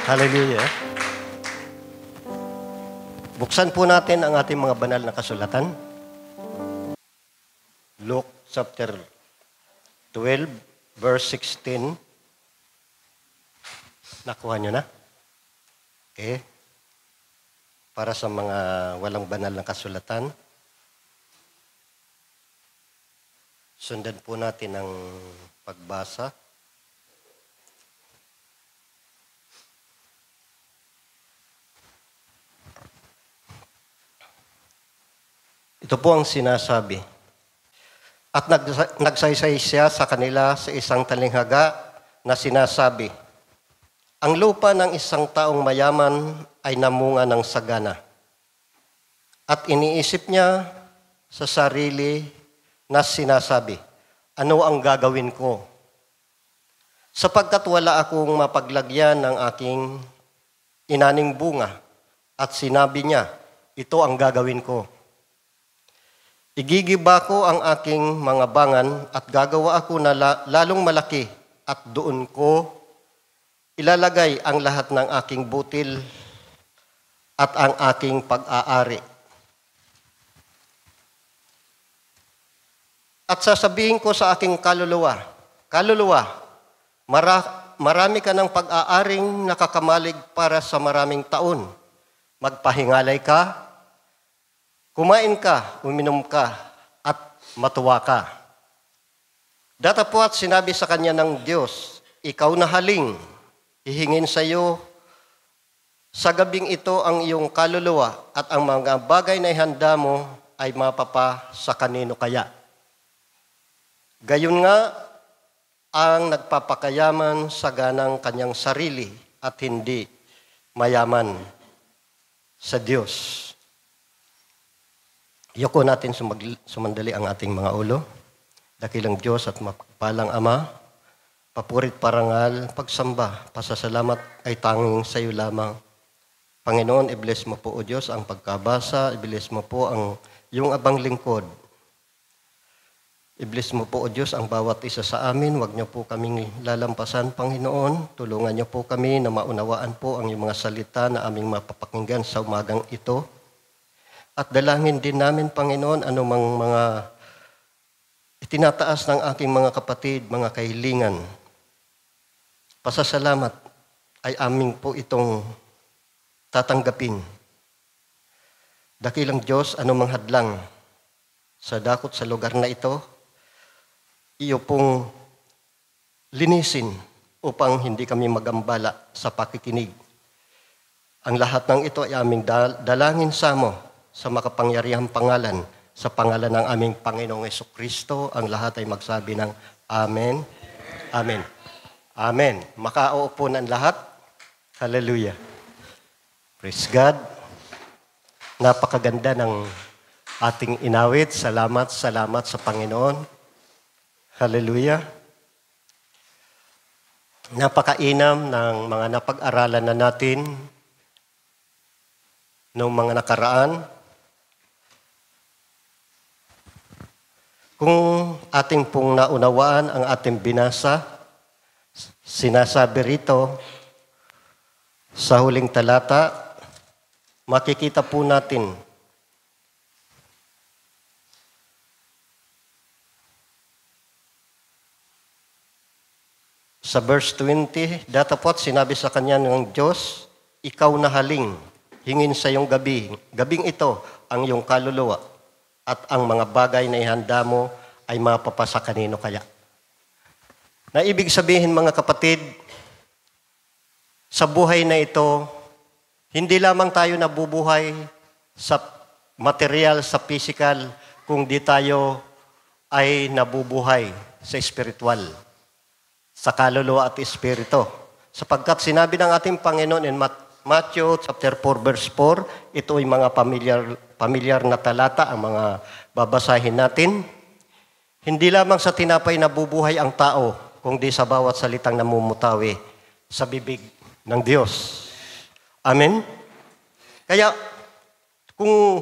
Hallelujah. Buksan po natin ang ating mga banal na kasulatan. Luke chapter 12, verse 16. Nakuha nyo na? Okay. Para sa mga walang banal na kasulatan, sundan po natin ang pagbasa. Ito po ang sinasabi. At nagsaysay siya sa kanila sa isang talinghaga na sinasabi, ang lupa ng isang taong mayaman ay namunga ng sagana. At iniisip niya sa sarili na sinasabi, ano ang gagawin ko? Sapagkat wala akong mapaglagyan ng aking inaning bunga. At sinabi niya, ito ang gagawin ko. Igigiba ko ang aking mga bangan at gagawa ako na lalong malaki at doon ko ilalagay ang lahat ng aking butil at ang aking pag-aari. At sasabihin ko sa aking kaluluwa, marami ka ng pag-aaring nakakamalig para sa maraming taon. Magpahingalay ka, kumain ka, uminom ka, at matuwa ka. Datapwat sinabi sa kanya ng Diyos, ikaw na haling, hihingin sa iyo sa gabing ito ang iyong kaluluwa at ang mga bagay na ihanda mo ay mapapa sa kanino kaya. Gayon nga ang nagpapakayaman sa ganang kanyang sarili at hindi mayaman sa Diyos. Iyoko natin sumandali ang ating mga ulo. Dakilang Diyos at mapagpalang Ama, papurit parangal, pagsamba, pasasalamat ay tanging sa iyo lamang. Panginoon, i-bless mo po o Diyos ang pagkabasa, i-bless mo po ang iyong abang lingkod. I-bless mo po o Diyos ang bawat isa sa amin. Huwag niyo po kaming lalampasan, Panginoon. Tulungan niyo po kami na maunawaan po ang iyong mga salita na aming mapapakinggan sa umagang ito. At dalangin din namin, Panginoon, anumang mga itinataas ng aking mga kapatid, mga kahilingan. Pasasalamat ay aming po itong tatanggapin. Dakilang Diyos, anumang hadlang sa dakot sa lugar na ito, iyo pong linisin upang hindi kami magambala sa pakikinig. Ang lahat ng ito ay aming dalangin sa mo sa makapangyarihang pangalan, sa pangalan ng aming Panginoong Jesucristo, ang lahat ay magsabi ng Amen. Amen. Amen. Makauupo ng lahat. Hallelujah. Praise God. Napakaganda ng ating inawit. Salamat sa Panginoon. Hallelujah. Napakainam ng mga napag-aralan na natin noong mga nakaraan. Kung ating pong naunawaan ang ating binasa, sinasabi rito sa huling talata, makikita po natin sa verse 20, datapot sinabi sa kanya ng Diyos, ikaw na haling, hingin sa iyong gabing ito ang iyong kaluluwa at ang mga bagay na ihanda mo ay mapapasa kanino kaya. Na ibig sabihin mga kapatid, sa buhay na ito, hindi lamang tayo nabubuhay sa material, sa physical, kung di tayo ay nabubuhay sa spiritual, sa kaluluwa at espiritu. Sapagkat sinabi ng ating Panginoon in Matthew chapter 4 verse 4, ito ay mga pamilyar na talata ang mga babasahin natin. Hindi lamang sa tinapay nabubuhay ang tao, kundi sa bawat salitang namumutawi sa bibig ng Diyos. Amen? Kaya, kung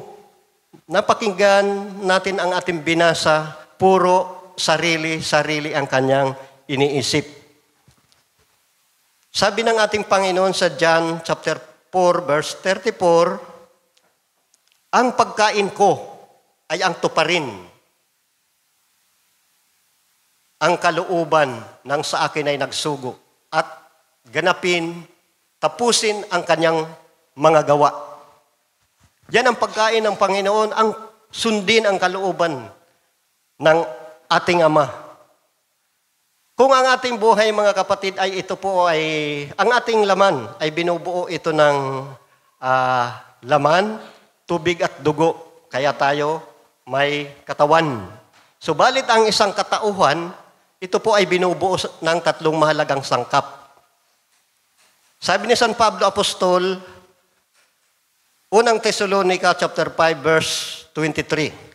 napakinggan natin ang ating binasa, puro sarili ang kanyang iniisip. Sabi ng ating Panginoon sa John chapter 4, verse 34, ang pagkain ko ay ang tuparin, ang kalooban ng sa akin ay nagsugo, at ganapin, tapusin ang kanyang mga gawa. Yan ang pagkain ng Panginoon, ang sundin ang kalooban ng ating Ama. Kung ang ating buhay, mga kapatid, ay ito po ay, ang ating laman ay binubuo ito ng laman, tubig at dugo. Kaya tayo may katawan. Subalit ang isang katauhan, ito po ay binubuo ng tatlong mahalagang sangkap. Sabi ni San Pablo Apostol, unang Thessalonica chapter 5 verse 23.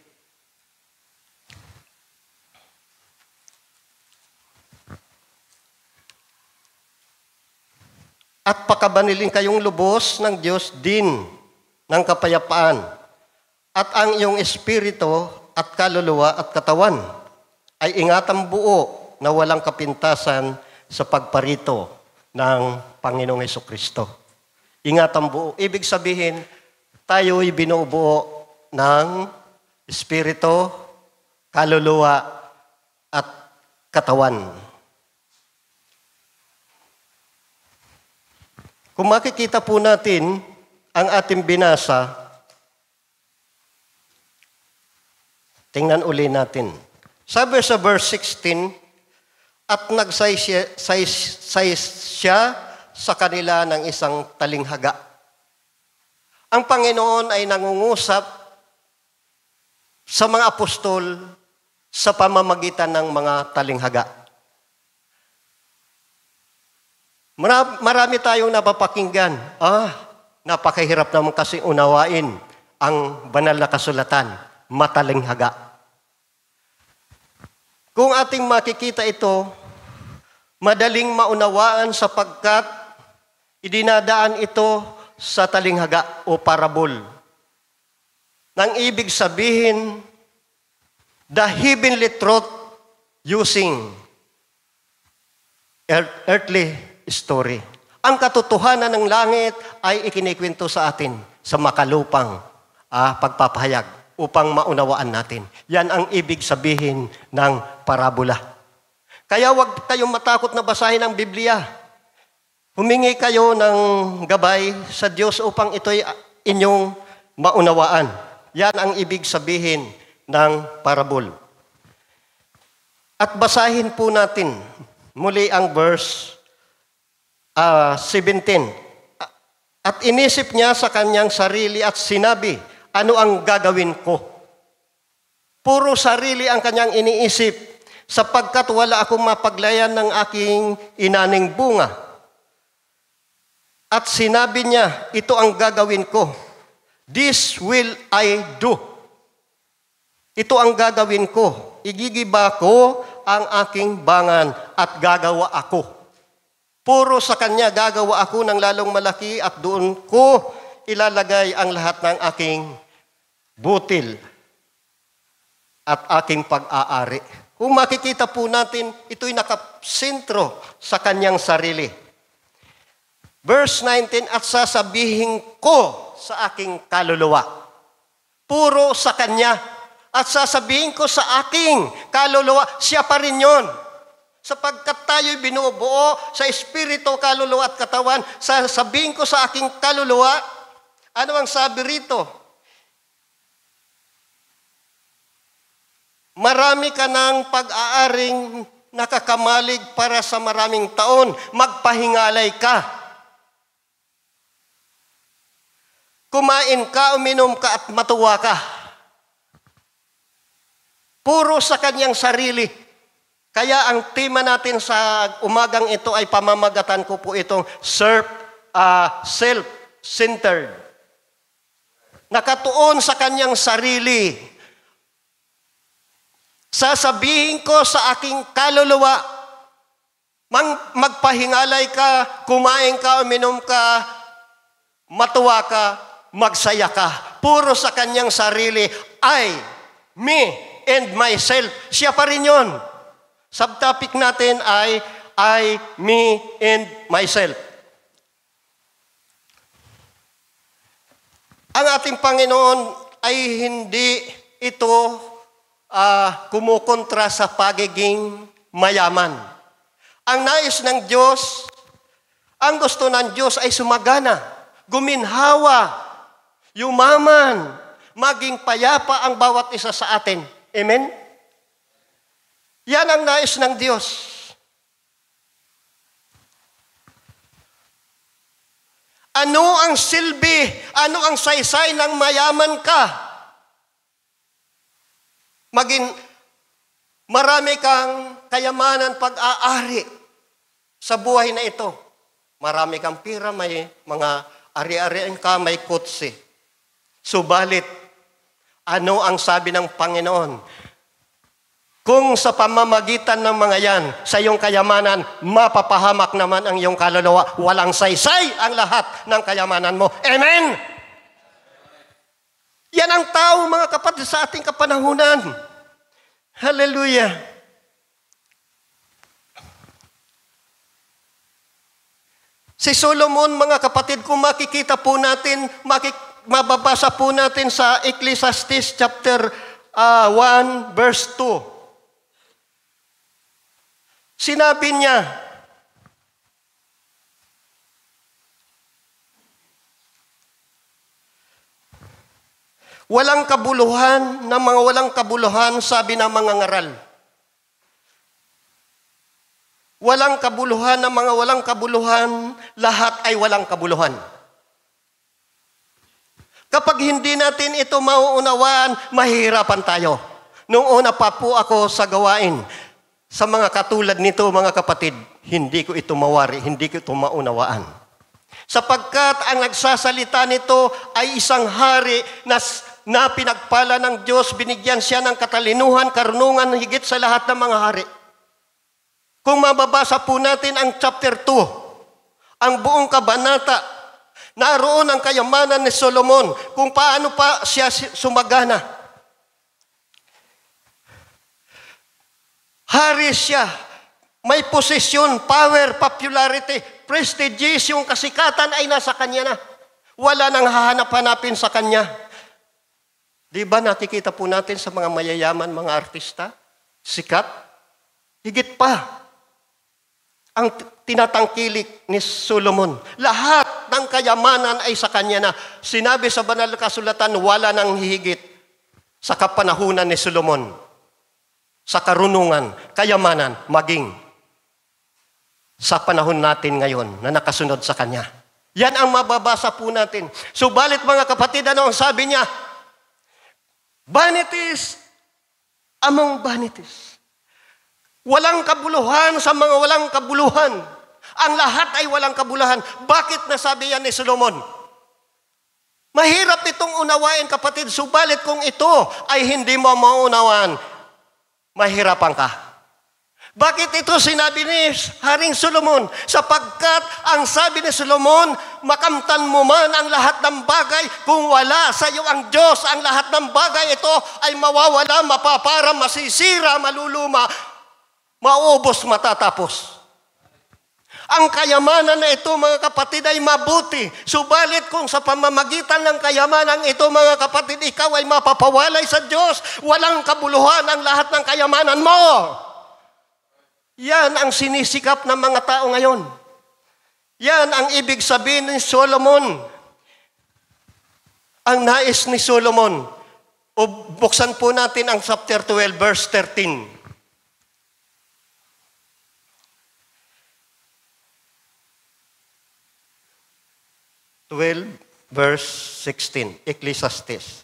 At pakabanilin kayong lubos ng Diyos din ng kapayapaan, at ang iyong espiritu at kaluluwa at katawan ay ingatan buo na walang kapintasan sa pagparito ng Panginoong Hesukristo. Ingatan buo. Ibig sabihin, tayo'y binubuo ng espiritu, kaluluwa at katawan. Kung makikita po natin ang ating binasa, tingnan uli natin. Sabi sa verse 16, at nagsay siya sa kanila ng isang talinghaga. Ang Panginoon ay nangungusap sa mga apostol sa pamamagitan ng mga talinghaga. Marami tayong napapakinggan. Napakahirap naman kasi unawain ang banal na kasulatan, matalinghaga. Kung ating makikita ito, madaling maunawaan sapagkat idinadaan ito sa talinghaga o parabol. Nang ibig sabihin, the heavenly truth using earthly story. Ang katotohanan ng langit ay ikinikwento sa atin sa makalupang pagpapahayag upang maunawaan natin. Yan ang ibig sabihin ng parabola. Kaya huwag kayong matakot na basahin ang Biblia. Humingi kayo ng gabay sa Diyos upang ito'y inyong maunawaan. Yan ang ibig sabihin ng parabol. At basahin po natin muli ang verse 17. At inisip niya sa kanyang sarili at sinabi, ano ang gagawin ko? Puro sarili ang kanyang iniisip, sapagkat wala akong mapaglayan ng aking inaning bunga. At sinabi niya, ito ang gagawin ko. This will I do. Ito ang gagawin ko. Igigiba ko ang aking bangan at gagawa ako. Puro sa kanya gagawa ako ng lalong malaki at doon ko ilalagay ang lahat ng aking butil at aking pag-aari. Kung makikita po natin, ito'y nakasentro sa kanyang sarili. Verse 19, at sasabihin ko sa aking kaluluwa. Puro sa kanya. At sasabihin ko sa aking kaluluwa, siya pa rin yun. Sapagkat tayo'y binubuo sa espiritu, kaluluwa at katawan, sasabihin ko sa aking kaluluwa, ano ang sabi rito? Marami ka ng pag-aaring nakakamalig para sa maraming taon, magpahingalay ka. Kumain ka, uminom ka at matuwa ka. Puro sa kanyang sarili. Kaya ang tema natin sa umagang ito ay pamamagatan ko po itong self-centered. Nakatuon sa kanyang sarili. Sasabihin ko sa aking kaluluwa, magpahingalay ka, kumain ka, uminom ka, matuwa ka, magsaya ka. Puro sa kanyang sarili, I, me, and myself. Siya pa rin yun. Subtopic natin ay I, me, and myself. Ang ating Panginoon ay hindi ito kumukontra sa pagiging mayaman. Ang nais ng Diyos, ang gusto ng Diyos ay sumagana, guminhawa, yumaman, maging payapa ang bawat isa sa atin. Amen? Yan ang nais ng Diyos. Ano ang silbi? Ano ang saysay ng mayaman ka? Maging marami kang kayamanan pag-aari sa buhay na ito. Marami kang pira, may mga ari-arian ka, may kotse. Subalit, ano ang sabi ng Panginoon? Kung sa pamamagitan ng mga yan, sa iyong kayamanan, mapapahamak naman ang iyong kaluluwa. Walang saysay ang lahat ng kayamanan mo. Amen? Yan ang tao, mga kapatid, sa ating kapanahunan. Hallelujah. Si Solomon, mga kapatid, kung makikita po natin, mababasa po natin sa Ecclesiastes chapter 1, verse 2. Sinabi niya, walang kabuluhan na mga walang kabuluhan, sabi ng mga ngaral. Walang kabuluhan na mga walang kabuluhan, lahat ay walang kabuluhan. Kapag hindi natin ito mauunawaan, mahihirapan tayo. Noong una pa po ako sa gawain, sa mga katulad nito, mga kapatid, hindi ko ito mawari, hindi ko ito maunawaan. Sapagkat ang nagsasalita nito ay isang hari na pinagpala ng Diyos, binigyan siya ng katalinuhan, karunungan, higit sa lahat ng mga hari. Kung mababasa po natin ang chapter 2, ang buong kabanata, naroon ang kayamanan ni Solomon, kung paano pa siya sumagana. Hari siya, may posisyon, power, popularity, prestige, yung kasikatan ay nasa kanya na. Wala nang hahanap-hanapin sa kanya. Di ba nakikita po natin sa mga mayayaman, mga artista? Sikat? Higit pa. Ang tinatangkilik ni Solomon. Lahat ng kayamanan ay sa kanya na. Sinabi sa banal na kasulatan, wala nang hihigit sa kapanahunan ni Solomon. Sa karunungan, kayamanan, maging sa panahon natin ngayon na nakasunod sa Kanya. Yan ang mababasa po natin. Subalit mga kapatid, ano ang sabi niya? Vanities among vanities. Walang kabuluhan sa mga walang kabuluhan. Ang lahat ay walang kabuluhan. Bakit nasabi yan ni Solomon? Mahirap itong unawain, kapatid. Subalit kung ito ay hindi mo maunawaan, mahirapan ka. Bakit ito sinabi ni Haring Solomon? Sapagkat ang sabi ni Solomon, makamtan mo man ang lahat ng bagay, kung wala sa iyo ang Diyos, ang lahat ng bagay ito ay mawawala, mapapara, masisira, maluluma, maubos, matatapos. Ang kayamanan na ito, mga kapatid, ay mabuti. Subalit kung sa pamamagitan ng kayamanan ito, mga kapatid, ikaw ay mapapawalay sa Diyos, walang kabuluhan ang lahat ng kayamanan mo. Yan ang sinisikap ng mga tao ngayon. Yan ang ibig sabihin ni Solomon. Ang nais ni Solomon. O buksan po natin ang chapter 12, verse 13. 12, verse 16, Ecclesiastes.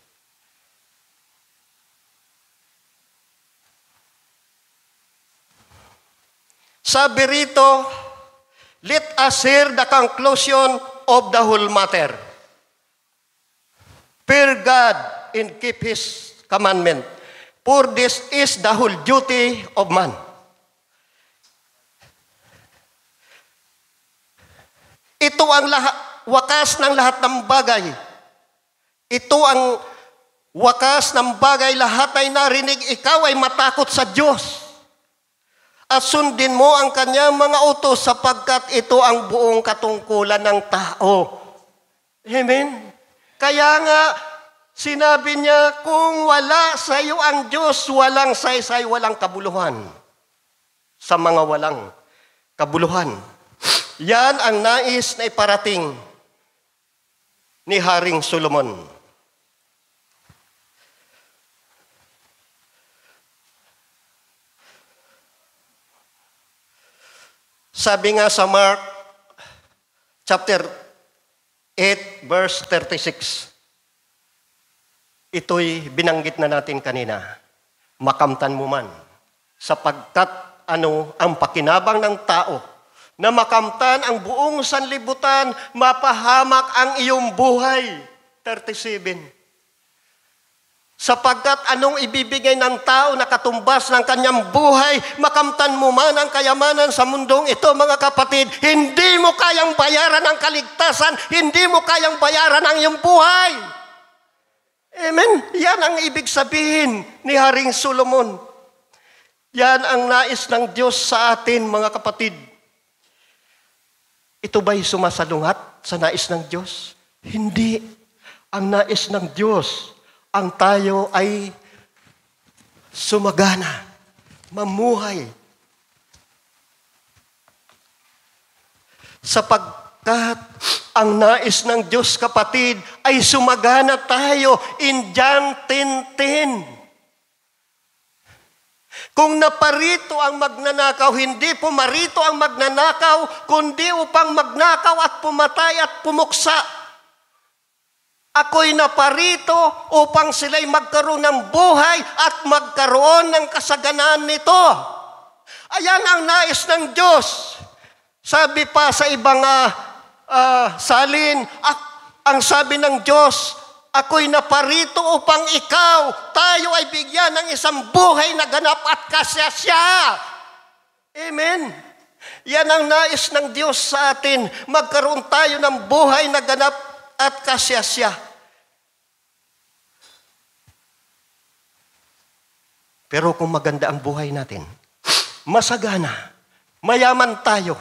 Sabi rito, let us hear the conclusion of the whole matter. Fear God and keep His commandment, for this is the whole duty of man. Ito ang wakas ng lahat ng bagay. Ito ang wakas ng bagay, lahat ay narinig, ikaw ay matakot sa Diyos. at sundin mo ang kanyang mga utos sapagkat ito ang buong katungkulan ng tao. Amen? Kaya nga, sinabi niya, kung wala sa iyo ang Diyos, walang saysay, walang kabuluhan. Sa mga walang kabuluhan. Yan ang nais na iparating ni Haring Solomon. Sabi nga sa Mark chapter 8 verse 36. Ito'y binanggit na natin kanina. Makamtan mo man, sapagkat ang pakinabang ng tao na makamtan ang buong sanlibutan, mapahamak ang iyong buhay. 37. Sapagkat anong ibibigay ng tao na katumbas ng kanyang buhay, makamtan mo man ang kayamanan sa mundong ito, mga kapatid, hindi mo kayang bayaran ang kaligtasan, hindi mo kayang bayaran ang iyong buhay. Amen? Yan ang ibig sabihin ni Haring Solomon. Yan ang nais ng Diyos sa atin, mga kapatid. Ito ba'y sumasalungat sa nais ng Diyos? Hindi. Ang nais ng Diyos, ang tayo ay sumagana, mamuhay. Sapagkat ang nais ng Diyos, kapatid, ay sumagana tayo in John 10:10. Kung naparito ang magnanakaw, hindi pumarito ang magnanakaw, kundi upang magnakaw at pumatay at pumuksa. Ako'y naparito upang sila'y magkaroon ng buhay at magkaroon ng kasaganaan nito. Ayan ang nais ng Diyos. Sabi pa sa ibang salin, ang sabi ng Diyos, ako'y naparito upang tayo ay bigyan ng isang buhay na ganap at kasiyasya. Amen. Yan ang nais ng Diyos sa atin. Magkaroon tayo ng buhay na ganap at kasiyasya. Pero kung maganda ang buhay natin, masagana, mayaman tayo,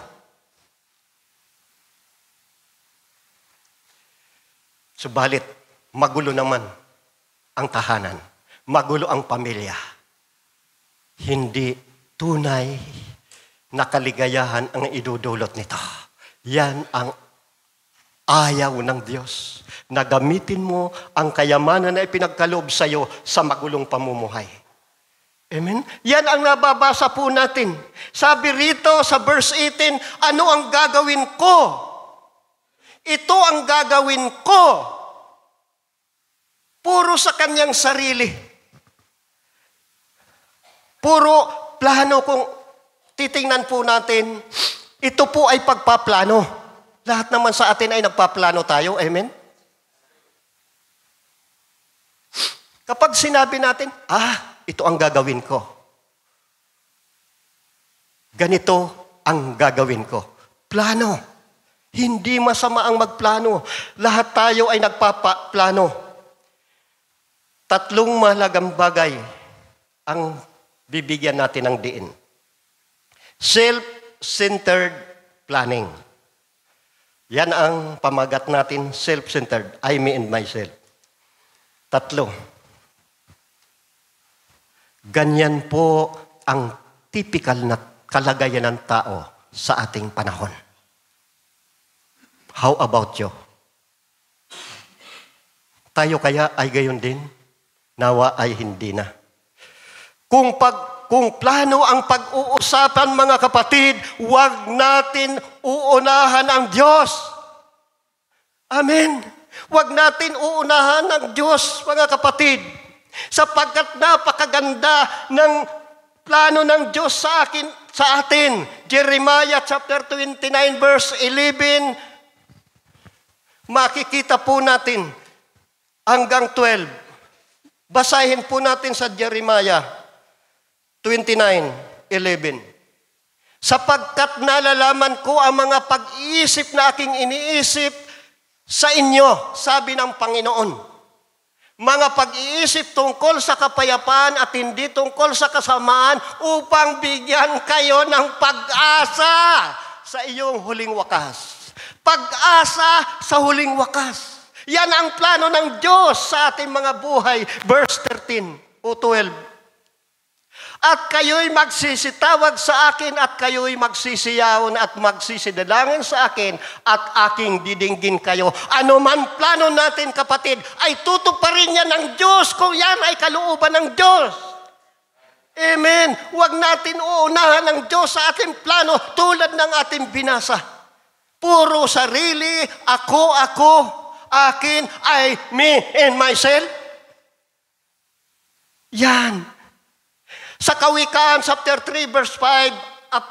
subalit magulo naman ang tahanan, magulo ang pamilya, hindi tunay na kaligayahan ang idudulot nito. Yan ang ayaw ng Diyos, na gamitin mo ang kayamanan na ipinagkaloob sa iyo sa magulong pamumuhay. Amen? Yan ang nababasa po natin. Sabi rito sa verse 18, ano ang gagawin ko? Ito ang gagawin ko. Puro sa kanyang sarili. Puro plano. Kung titingnan po natin, ito po ay pagpaplano. Lahat naman sa atin ay nagpaplano tayo. Amen? Kapag sinabi natin, ito ang gagawin ko. Ganito ang gagawin ko. Plano. Hindi masama ang magplano. Lahat tayo ay nagpaplano. 3 mahalagang bagay ang bibigyan natin ng diin. Self-centered planning. Yan ang pamagat natin, self-centered. I, me, and myself. 3. Ganyan po ang typical na kalagayan ng tao sa ating panahon. How about you? Tayo kaya ay gayon din? Nawa ay hindi na. Kung plano ang pag-uusapan, mga kapatid, huwag natin uunahan ang Diyos. Amen. Huwag natin uunahan ang Diyos, mga kapatid. Sapagkat napakaganda ng plano ng Diyos sa atin. Jeremiah chapter 29 verse 11, makikita po natin hanggang 12. Basahin po natin sa Jeremiah 29:11. Sapagkat nalalaman ko ang mga pag-iisip na aking iniisip sa inyo, sabi ng Panginoon. mga pag-iisip tungkol sa kapayapaan at hindi tungkol sa kasamaan upang bigyan kayo ng pag-asa sa iyong huling wakas. Pag-asa sa huling wakas. Yan ang plano ng Diyos sa ating mga buhay. Verse 13 o 12. At kayo'y magsisitawag sa akin at kayo'y magsisiyaon at magsisidalangin sa akin at aking didinggin kayo. Ano man plano natin, kapatid, ay tutuparin yan ng Diyos kung yan ay kalooban ng Diyos. Amen. Huwag natin uunahan ng Diyos sa ating plano tulad ng ating binasa. Puro sarili, ako, akin, I, me, and myself. Yan. Sa Kawikaan, chapter 3, verse 5 up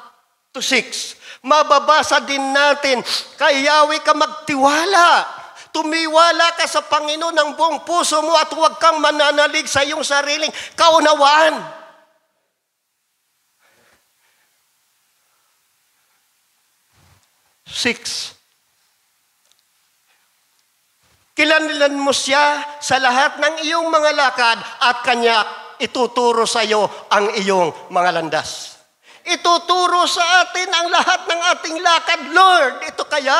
to 6, mababasa din natin, kay Yahweh ka magtiwala. Tumiwala ka sa Panginoon ng buong puso mo at huwag kang mananalig sa iyong sariling kaunawaan. Six, kilalanin mo siya sa lahat ng iyong mga lakad at kanya ituturo sa iyo ang iyong mga landas. Ituturo sa atin ang lahat ng ating lakad, Lord. Ito kaya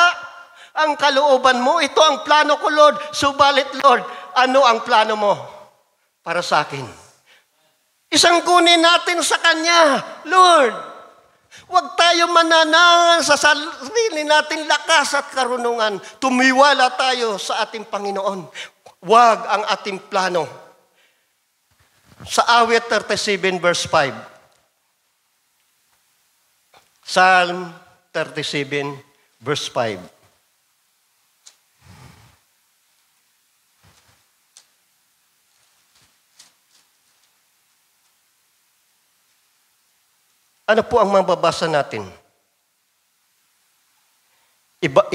ang kalooban mo? Ito ang plano ko, Lord. Subalit, Lord, ano ang plano mo para sa akin? Isang kunin natin sa Kanya, Lord. Huwag tayo mananangan sa sarili nating lakas at karunungan. Tumiwala tayo sa ating Panginoon. Huwag ang ating plano. Sa awit 37 verse 5. Psalm 37 verse 5. Ano po ang mababasa natin?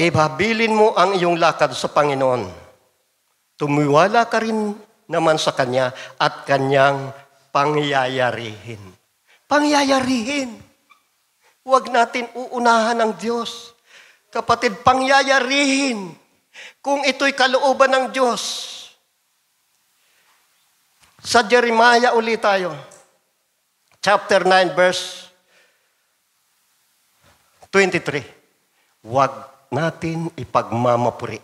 Ibabilin mo ang iyong lakad sa Panginoon. Tumiwala ka rin naman sa Kanya at Kanyang pangyayarihin. Pangyayarihin. Huwag natin uunahan ng Diyos. Kapatid, pangyayarihin. Kung ito'y kalooban ng Diyos. Sa Jeremiah ulit tayo. Chapter 9, verse 23. Huwag natin ipagmamapuri.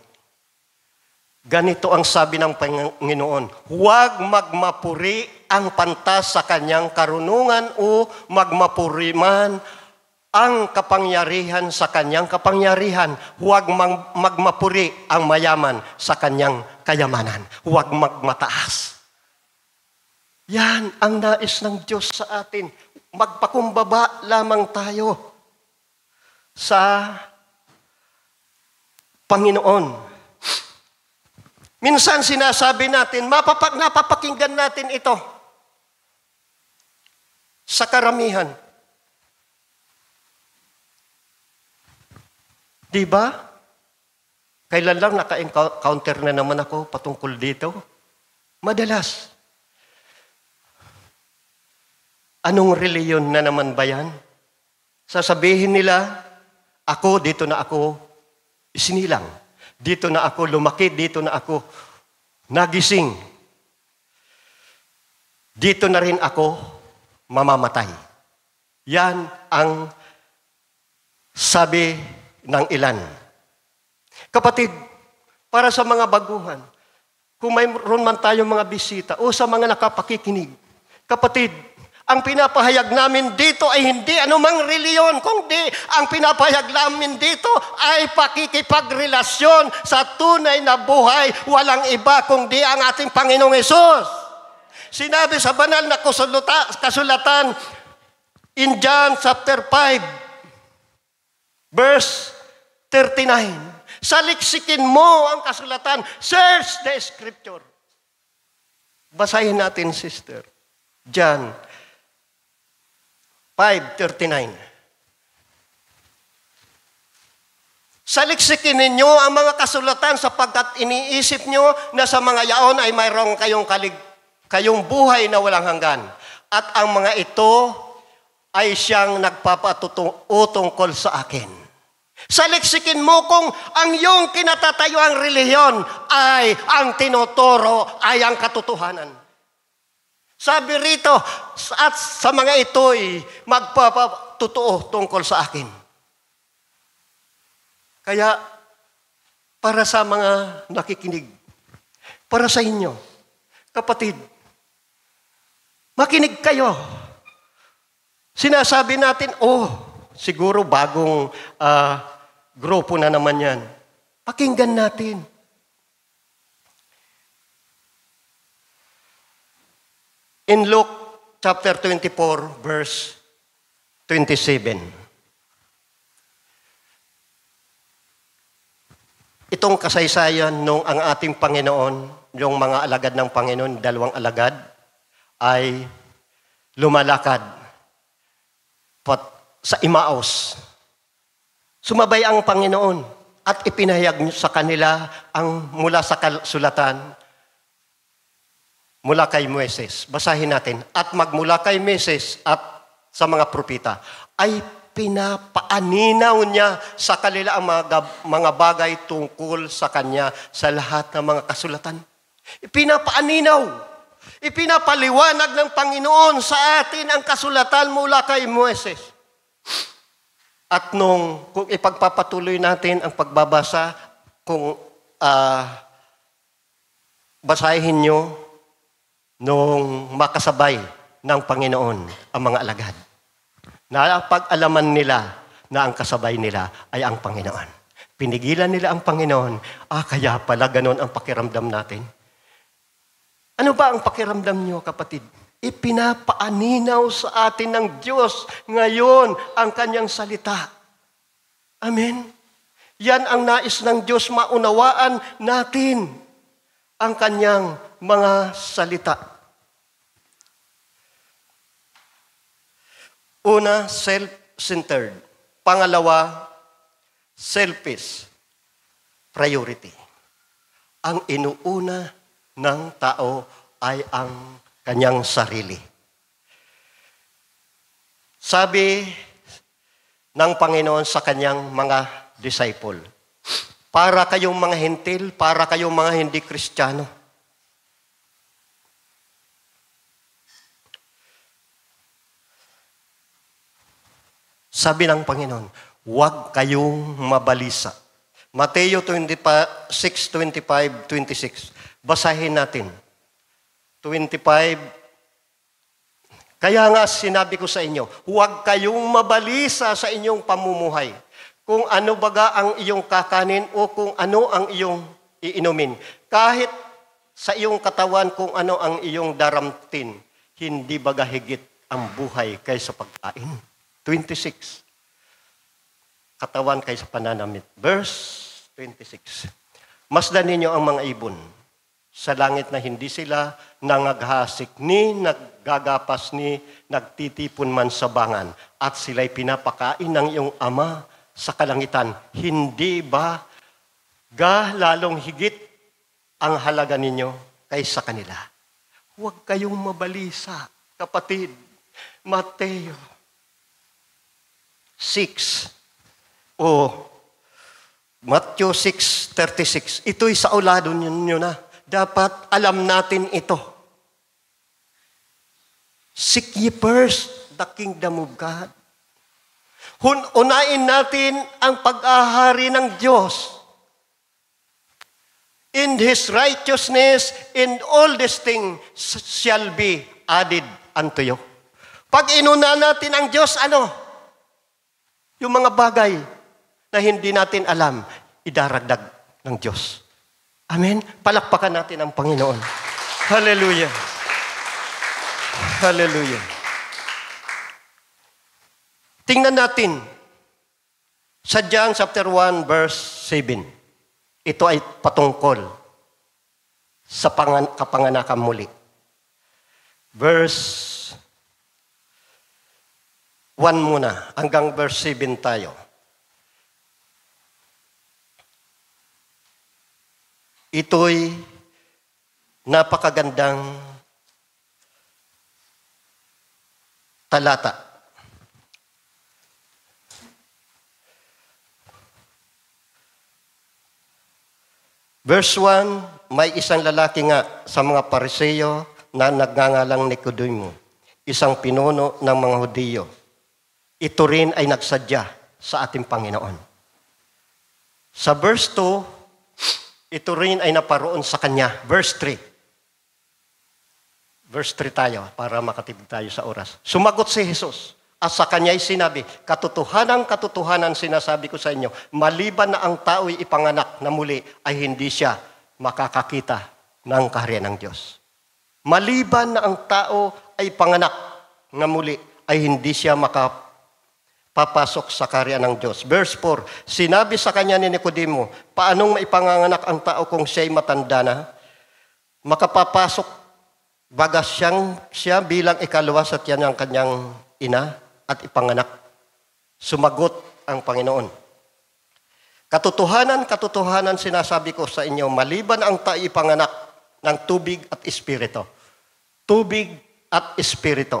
Ganito ang sabi ng Panginoon, huwag magmapuri ang pantas sa kanyang karunungan o magmapuri man ang kapangyarihan sa kanyang kapangyarihan. Huwag magmapuri ang mayaman sa kanyang kayamanan. Huwag magmataas. Yan ang nais ng Diyos sa atin. Magpakumbaba lamang tayo sa Panginoon. Minsan sinasabi natin, napapakinggan natin ito sa karamihan. Diba? Kailan lang naka-encounter na naman ako patungkol dito? Madalas. Anong reliyon na naman ba yan? Sasabihin nila, dito na ako isinilang. Dito na ako lumaki, dito na ako nagising. Dito na rin ako mamamatay. Yan ang sabi ng ilan. Kapatid, para sa mga baguhan, kung mayroon man tayong mga bisita o sa mga nakapakikinig, kapatid, ang pinapahayag namin dito ay hindi anumang reliyon, kundi ang pinapahayag namin dito ay pakikipagrelasyon sa tunay na buhay, walang iba kundi ang ating Panginoong Hesus. Sinabi sa banal na kasulatan in John chapter 5, verse 39. Saliksikin mo ang kasulatan. Search the Scripture. Basahin natin, sister. John 5:39. Saliksikin ninyo ang mga kasulatan sapagkat iniisip nyo na sa mga yaon ay mayroong kayong buhay na walang hanggan. At ang mga ito ay siyang nagpapatutungkol sa akin. Saliksikin mo kung ang iyong kinatatayuang relihiyon ay ang tinuturo ay ang katotohanan. Sabi rito, at sa mga ito'y magpapatutuo tungkol sa akin. Kaya, para sa mga nakikinig, para sa inyo, kapatid, makinig kayo. Sinasabi natin, siguro bagong grupo na naman yan. Pakinggan natin. In Luke chapter 24, verse 27. Itong kasaysayan nung ang ating Panginoon, yung mga alagad ng Panginoon, 2 alagad, ay lumalakad sa Imaos. Sumabay ang Panginoon at ipinahayag sa kanila ang mula sa kasulatan, mula kay Moises. Basahin natin. At magmula kay Moises at sa mga propeta ay pinapaaninaw niya sa kanila ang mga bagay tungkol sa kanya sa lahat ng mga kasulatan. Ipinapaaninaw. Ipinapaliwanag ng Panginoon sa atin ang kasulatan mula kay Moises. At kung ipagpapatuloy natin ang pagbabasa, kung basahin nyo nung makasabay ng Panginoon ang mga alagad. Napag-alaman nila na ang kasabay nila ay ang Panginoon. Pinigilan nila ang Panginoon, kaya pala ganun ang pakiramdam natin. Ano ba ang pakiramdam nyo, kapatid? Ipinapaaninaw sa atin ng Diyos ngayon ang kanyang salita. Amen? Yan ang nais ng Diyos, maunawaan natin ang kanyang mga salita. Una, self-centered. Pangalawa, selfish. Priority. Ang inuuna ng tao ay ang kanyang sarili. Sabi ng Panginoon sa kanyang mga disciple, para kayong mga hentil, para kayong mga hindi Kristiyano. Sabi ng Panginoon, huwag kayong mabalisa. Mateo 6:25-26. Basahin natin. 25. Kaya nga sinabi ko sa inyo, huwag kayong mabalisa sa inyong pamumuhay. Kung ano baga ang iyong kakanin o kung ano ang iyong iinumin. Kahit sa iyong katawan kung ano ang iyong daramtin, hindi baga higit ang buhay kaysa pagkain. 26. Katawan kaysa pananamit. Verse 26. Masdan ninyo ang mga ibon sa langit na hindi sila nangaghasik ni naggagapas ni nagtitipon man sa bangan at sila'y pinapakain ng iyong ama sa kalangitan. Hindi ba lalong higit ang halaga ninyo kaysa kanila? Huwag kayong mabalisa, kapatid. Mateo 6 Matthew 6:36. Ito'y sa ulado ninyo na. Dapat alam natin ito. Seek ye first the kingdom of God. Unain natin ang pag-ahari ng Diyos. In His righteousness, in all these things shall be added unto you. Pag inuna natin ang Diyos, yung mga bagay na hindi natin alam, idaragdag ng Diyos. Amen? Palakpakan natin ang Panginoon. Hallelujah. Hallelujah. Tingnan natin sa John chapter 1 verse 7. Ito ay patungkol sa kapanganakan muli. Verse 1 muna, hanggang verse 7 tayo. Ito'y napakagandang talata. Verse 1, may isang lalaki nga sa mga Pariseo na nagngangalang Nicodemo, isang pinuno ng mga Hudiyo. Ito rin ay nagsadya sa ating Panginoon. Sa verse 2, ito rin ay naparoon sa kanya. Verse 3. Verse 3 tayo para makatipid tayo sa oras. Sumagot si Jesus at sa kanya'y sinabi, katotohanan sinasabi ko sa inyo, maliban na ang tao'y ipanganak na muli ay hindi siya makakakita ng kaharian ng Diyos. Maliban na ang tao ay panganak na muli ay hindi siya makapapasok sa kaharian ng Diyos. Verse 4, sinabi sa kanya ni Nicodemo, paanong maipanganganak ang tao kung siya'y matanda na? Makapapasok baga siya bilang ikalawa sa tiyan ng kanyang ina at ipanganak. Sumagot ang Panginoon. Katotohanan sinasabi ko sa inyo, maliban ang tayo ipanganak ng tubig at espiritu. Tubig at espiritu.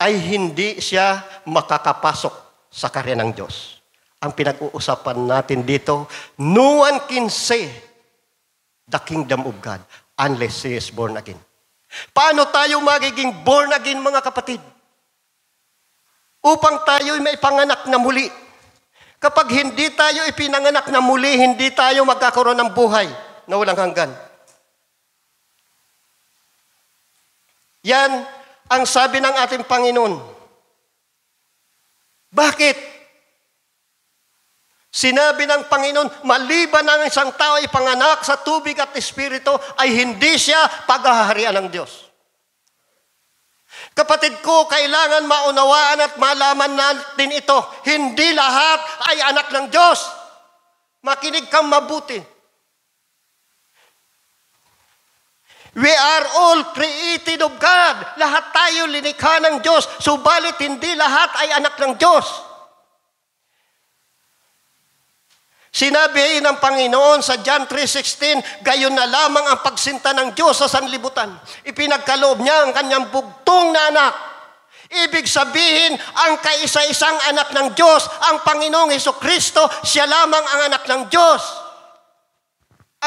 Ay hindi siya makakapasok sa kaharian ng Diyos. Ang pinag-uusapan natin dito, no one can say the kingdom of God unless he is born again. Paano tayo magiging born again, mga kapatid? Upang tayo may panganak na muli. Kapag hindi tayo ipinanganak na muli, hindi tayo magkakaroon ng buhay na walang hanggan. Yan ang sabi ng ating Panginoon. Bakit? Sinabi ng Panginoon, maliban ang isang tao ipanganak sa tubig at espiritu, ay hindi siya paghaharian ng Diyos. Kapatid ko, kailangan maunawaan at malaman natin ito. Hindi lahat ay anak ng Diyos. Makinig kang mabuti. We are all created of God. Lahat tayo linikha ng Diyos. Subalit hindi lahat ay anak ng Diyos. Sinabi ng Panginoon sa John 3:16, gayon na lamang ang pagsinta ng Diyos sa sanlibutan. Ipinagkaloob niya ang kanyang bugtong na anak. Ibig sabihin, ang kaisa-isang anak ng Diyos, ang Panginoong Hesukristo, siya lamang ang anak ng Diyos.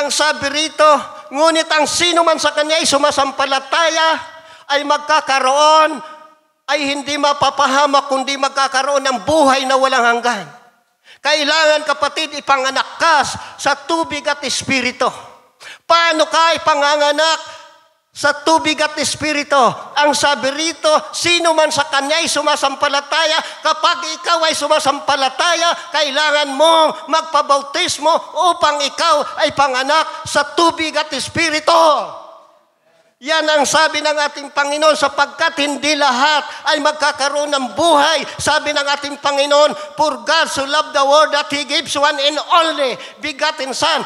Ang sabi rito, ngunit ang sino man sa kanya ay sumasampalataya, ay magkakaroon, ay hindi mapapahamak, kundi magkakaroon ng buhay na walang hanggan. Kailangan, kapatid, ipanganak ka sa tubig at espiritu. Paano ka ipanganganak sa tubig at espiritu? Ang sabi rito, sino man sa kanya ay sumasampalataya, kapag ikaw ay sumasampalataya, kailangan mong magpabautismo upang ikaw ay panganak sa tubig at espiritu. Yan ang sabi ng ating Panginoon, sapagkat hindi lahat ay magkakaroon ng buhay. Sabi ng ating Panginoon, for God so loved the world that He gives one and only begotten Son.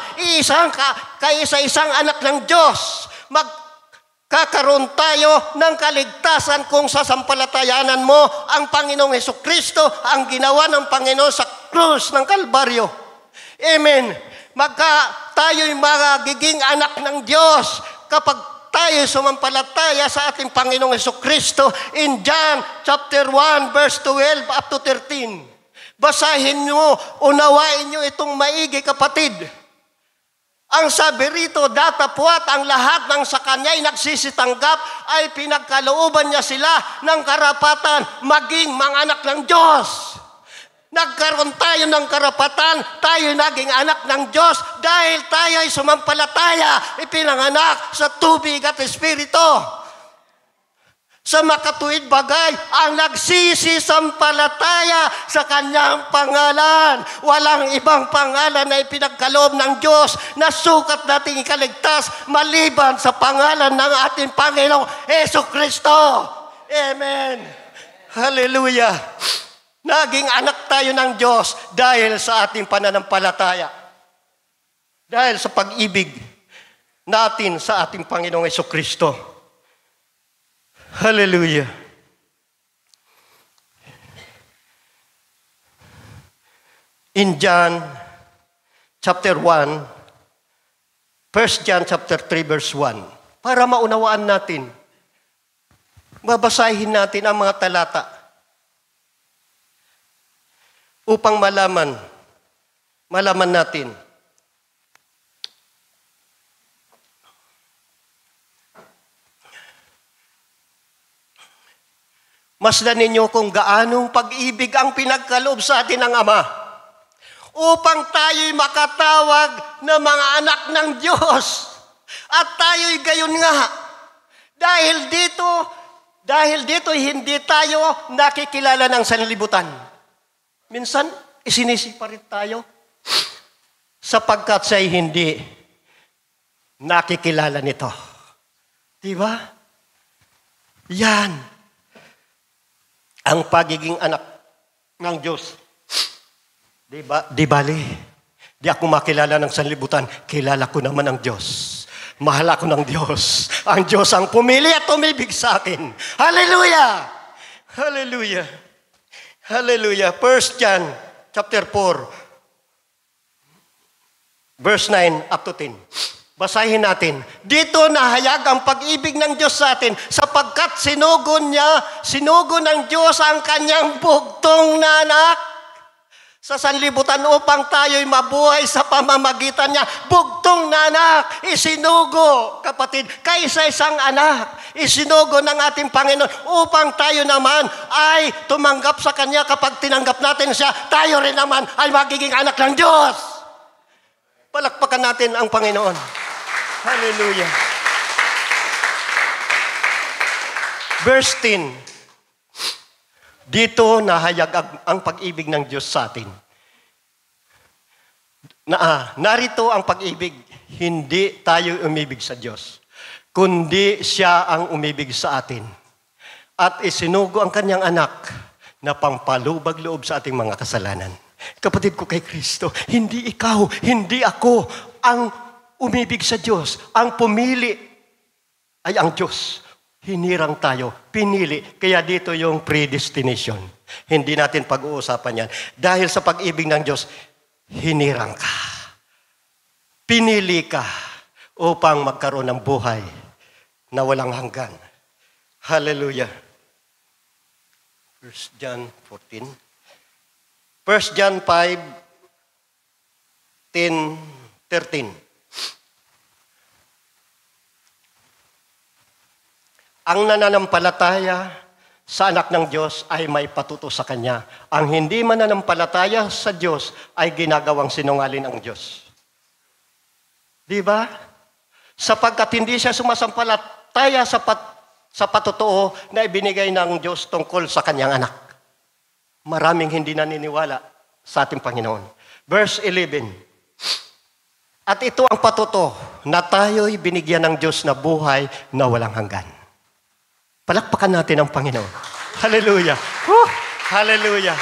Kaisa-isang anak ng Diyos. Magkakaroon tayo ng kaligtasan kung sasampalatayanan mo ang Panginoong Hesukristo, ang ginawa ng Panginoon sa krus ng Kalbaryo. Amen. Tayo'y magiging anak ng Diyos kapag tayo sumampalataya sa ating Panginoong Hesukristo in John chapter 1 verse 12 up to 13. Basahin nyo, unawain nyo itong maigi, kapatid. Ang sabi rito, datapwat ang lahat ng sa kanya ay nagsisitanggap ay pinagkalooban niya sila ng karapatan maging mga anak ng Diyos. Nagkaroon tayo ng karapatan, tayo naging anak ng Diyos dahil tayo ay sumampalataya, ipinanganak sa tubig at espiritu. Sa makatuwid bagay, ang nagsisisampalataya sa kanyang pangalan. Walang ibang pangalan na ipinagkaloob ng Diyos na sukat nating ikaligtas maliban sa pangalan ng ating Panginoong Hesukristo. Amen. Hallelujah. Naging anak tayo ng Diyos dahil sa ating pananampalataya. Dahil sa pag-ibig natin sa ating Panginoong Hesukristo. Hallelujah. In John chapter 1, 1 John chapter 3 verse 1, para maunawaan natin, babasahin natin ang mga talata upang malaman malaman natin. Masdan ninyo kung gaanong pag-ibig ang pinagkaloob sa atin ng Ama upang tayo'y makatawag na mga anak ng Diyos. At tayo'y gayon nga. Dahil dito hindi tayo nakikilala ng sanlibutan. Minsan, isinisipa rin tayo sapagkat siya'y hindi nakikilala nito. Diba? Yan ang pagiging anak ng Diyos. Di bali, di ako makilala ng sanlibutan, kilala ko naman ang Diyos. Mahal ako ng Diyos. Ang Diyos ang pumili at umibig sa akin. Hallelujah! Hallelujah! Hallelujah! 1 John chapter 4, verse 9 up to 10. Basahin natin. Dito nahayag ang pag-ibig ng Diyos sa atin sapagkat sinugo ng Diyos ang kanyang bugtong na anak sa sanlibutan upang tayo'y mabuhay sa pamamagitan niya. Bugtong na anak, isinugo, kapatid, kaysa isang anak. Isinugo ng ating Panginoon upang tayo naman ay tumanggap sa Kanya. Kapag tinanggap natin siya, tayo rin naman ay magiging anak ng Diyos. Palakpakan natin ang Panginoon. Hallelujah. Verse 10. Dito nahayag ang pag-ibig ng Diyos sa atin. Narito ang pag-ibig. Hindi tayo umibig sa Diyos, kundi siya ang umibig sa atin. At isinugo ang kanyang anak na pampalubag loob sa ating mga kasalanan. Kapatid ko kay Kristo, hindi ikaw, hindi ako ang umibig sa Diyos. Ang pumili ay ang Diyos. Hinirang tayo, pinili. Kaya dito yung predestination. Hindi natin pag-uusapan yan. Dahil sa pag-ibig ng Diyos, hinirang ka. Pinili ka upang magkaroon ng buhay na walang hanggan. Hallelujah. 1 John 14. 1 John 5, 10, 13. Ang nananampalataya sa anak ng Diyos ay may patuto sa Kanya. Ang hindi mananampalataya sa Diyos ay ginagawang sinungaling ang Diyos. Di ba? Sapagkat hindi siya sumasampalataya sa patotoo na ibinigay ng Diyos tungkol sa Kanyang anak. Maraming hindi naniniwala sa ating Panginoon. Verse 11. At ito ang patuto na tayo'y binigyan ng Diyos na buhay na walang hanggan. Palakpakan natin ang Panginoon. Hallelujah. Hallelujah.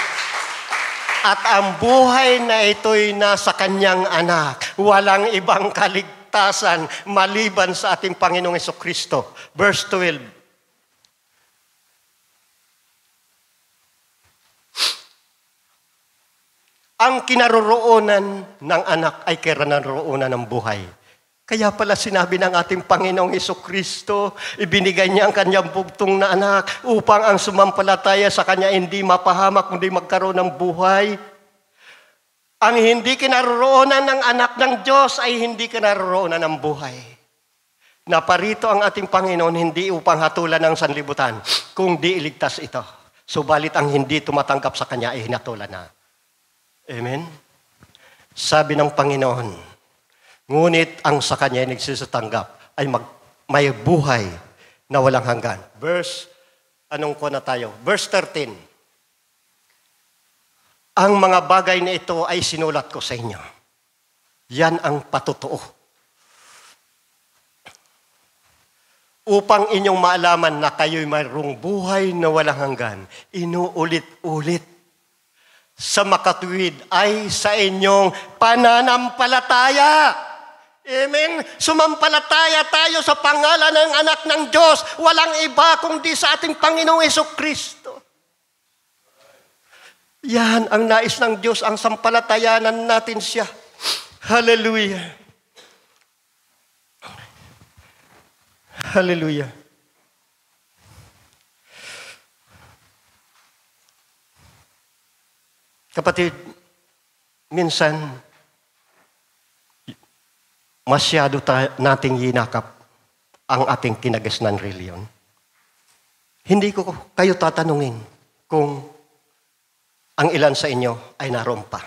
At ang buhay na ito'y nasa Kanyang anak. Walang ibang kaligtasan maliban sa ating Panginoong Jesucristo. Verse 12. Ang kinaroroonan ng anak ay kinaroroonan ng buhay. Kaya pala sinabi ng ating Panginoong Jesucristo, ibinigay niya ang kanyang bugtong na anak upang ang sumampalataya sa kanya hindi mapahamak, kundi magkaroon ng buhay. Ang hindi kinaroroonan ng anak ng Diyos ay hindi kinaroroonan ng buhay. Naparito ang ating Panginoon hindi upang hatulan ng sanlibutan, kung di iligtas ito. Subalit ang hindi tumatanggap sa kanya ay hinatulan na. Amen? Sabi ng Panginoon, ngunit ang sa kanya ay nagsisatanggap ay may buhay na walang hanggan. Verse 13. Ang mga bagay na ito ay sinulat ko sa inyo. Yan ang patotoo. Upang inyong maalaman na kayo'y mayroong buhay na walang hanggan, inuulit-ulit sa makatuwid ay sa inyong pananampalataya. Amen? Sumampalataya tayo sa pangalan ng anak ng Diyos. Walang iba kundi sa ating Panginoong Jesucristo. Yan ang nais ng Diyos, ang sampalatayanan natin siya. Hallelujah. Hallelujah. Kapatid, minsan masyado nating yinakap ang ating kinagisnan reliyon. Hindi ko kayo tatanungin kung ang ilan sa inyo ay naroon pa.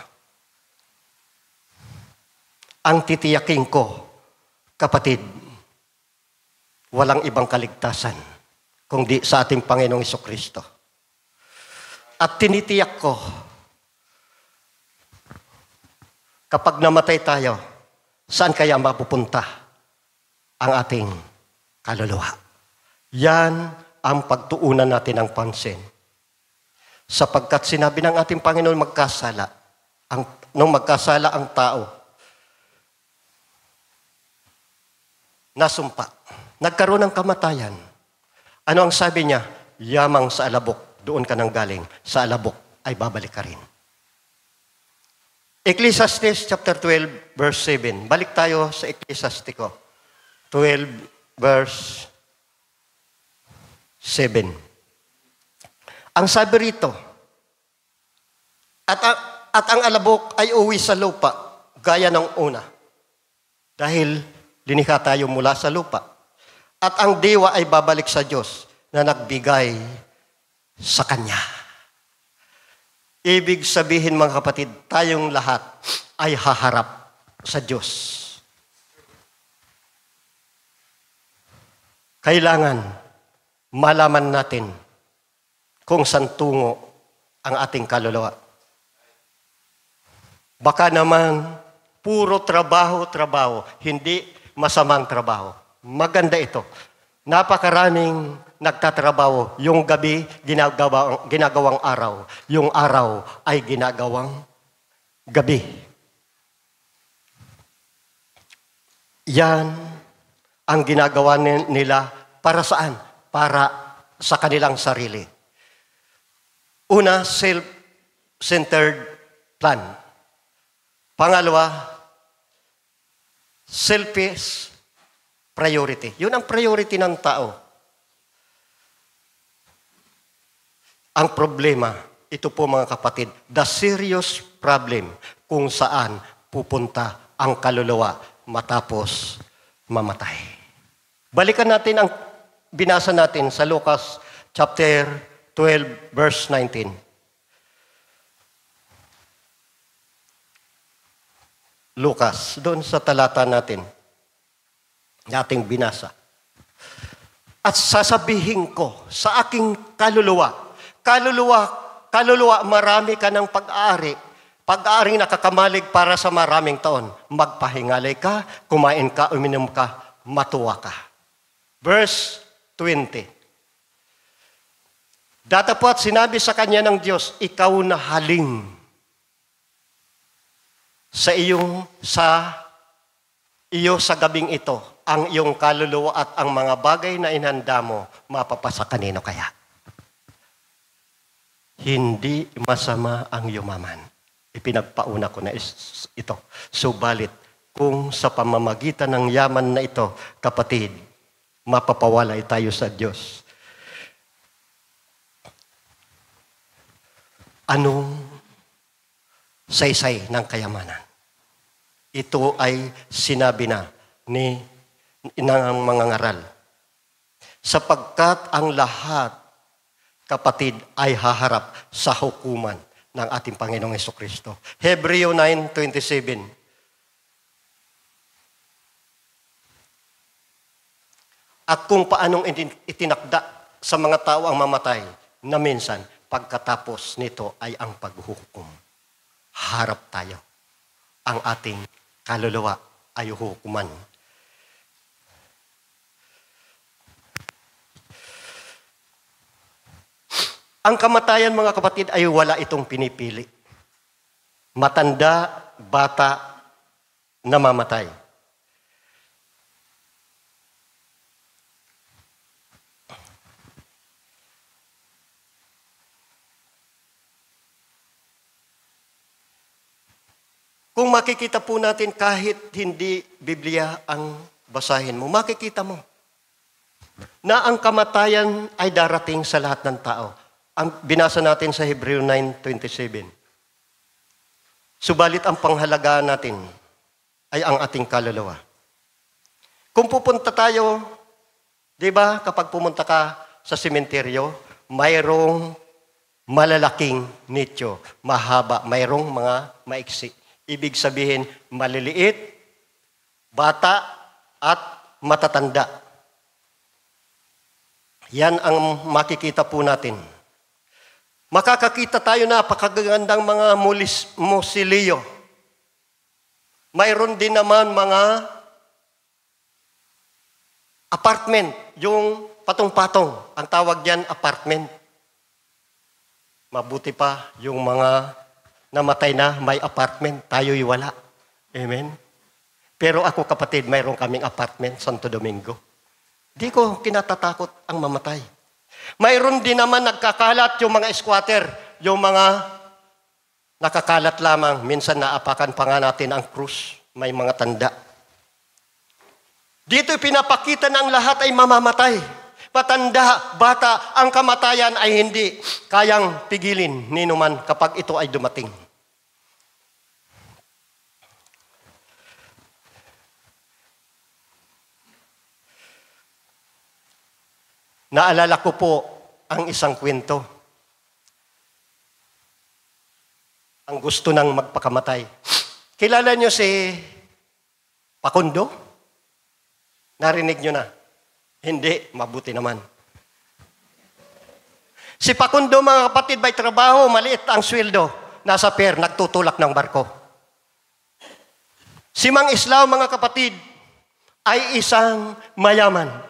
Ang titiyakin ko, kapatid, walang ibang kaligtasan kundi sa ating Panginoong Hesukristo. At tinitiyak ko, kapag namatay tayo, saan kaya mapupunta ang ating kaluluwa? Yan ang pagtuunan natin ng pansin. Sapagkat sinabi ng ating Panginoon magkasala, nung magkasala ang tao, nasumpa, nagkaroon ng kamatayan. Ano ang sabi niya? Yamang sa alabok, doon ka nang galing, sa alabok ay babalik ka rin. Ecclesiastes chapter 12, verse 7. Balik tayo sa Ecclesiastico. 12, verse 7. Ang sabi rito, at ang alabok ay uwi sa lupa, gaya ng una. Dahil linikha tayo mula sa lupa. At ang diwa ay babalik sa Diyos na nagbigay sa Kanya. Ibig sabihin mga kapatid, tayong lahat ay haharap sa Diyos. Kailangan malaman natin kung saan tungo ang ating kaluluwa. Baka naman puro trabaho, hindi masamang trabaho. Maganda ito. Napakaraming nagtatrabaho. Yung gabi, ginagawang araw. Yung araw ay ginagawang gabi. Yan ang ginagawa nila para saan? Para sa kanilang sarili. Una, self-centered plan. Pangalawa, selfish priority. Yun ang priority ng tao. Ang problema, ito po mga kapatid, the serious problem kung saan pupunta ang kaluluwa matapos mamatay. Balikan natin ang binasa natin sa Lucas chapter 12, verse 19. Lucas, doon sa talata natin, nating binasa. At sasabihin ko sa aking kaluluwa, marami ka ng pag-aari. Pag-aaring nakakamalig para sa maraming taon. Magpahingalay ka, kumain ka, uminom ka, matuwa ka. Verse 20. Datapwat sinabi sa kanya ng Diyos, ikaw na haling sa iyo sa gabing ito, ang iyong kaluluwa at ang mga bagay na inhanda mo, mapapasa kanino kaya? Hindi masama ang yumaman. Ipinagpauna ko na ito. Subalit, kung sa pamamagitan ng yaman na ito, kapatid, mapapawalay tayo sa Diyos. Anong saysay ng kayamanan? Ito ay sinabi na ng mga ngaral. Sapagkat ang lahat, kapatid, ay haharap sa hukuman ng ating Panginoong Hesukristo. Hebreo 9:27. At kung paanong itinakda sa mga tao ang mamatay, na minsan, pagkatapos nito ay ang paghuhukom. Harap tayo. Ang ating kaluluwa ay hukuman. Ang kamatayan, mga kapatid, ay wala itong pinipili. Matanda, bata, namamatay. Kung makikita po natin kahit hindi Biblia ang basahin mo, makikita mo na ang kamatayan ay darating sa lahat ng tao. Ang binasa natin sa Hebreo 9:27. Subalit ang panghalagahan natin ay ang ating kaluluwa. Kung pupunta tayo, di ba, kapag pumunta ka sa sementeryo, mayroong malalaking nicho, mahaba, mayroong mga maiksi. Ibig sabihin, maliliit, bata, at matatanda. Yan ang makikita po natin. Makakakita tayo na napakagandang mga musilyo. Mayroon din naman mga apartment, yung patong-patong. Ang tawag diyan apartment. Mabuti pa yung mga namatay na may apartment, tayo'y wala. Amen? Pero ako kapatid, mayroon kaming apartment, Santo Domingo. Di ko kinatatakot ang mamatay. Mayroon din naman nagkakalat yung mga squatter, yung mga nakakalat lamang. Minsan naapakan pa nga natin ang krus, may mga tanda. Dito pinapakita na ang lahat ay mamamatay. Patanda, bata, ang kamatayan ay hindi kayang pigilin ni numan kapag ito ay dumating. Naalala ko po ang isang kwento. Ang gusto ng magpakamatay. Kilala niyo si Pakundo? Narinig niyo na? Hindi, mabuti naman. Si Pakundo, mga kapatid, may trabaho, maliit ang sweldo. Nasa pier, nagtutulak ng barko. Si Mang Islao, mga kapatid, ay isang mayaman.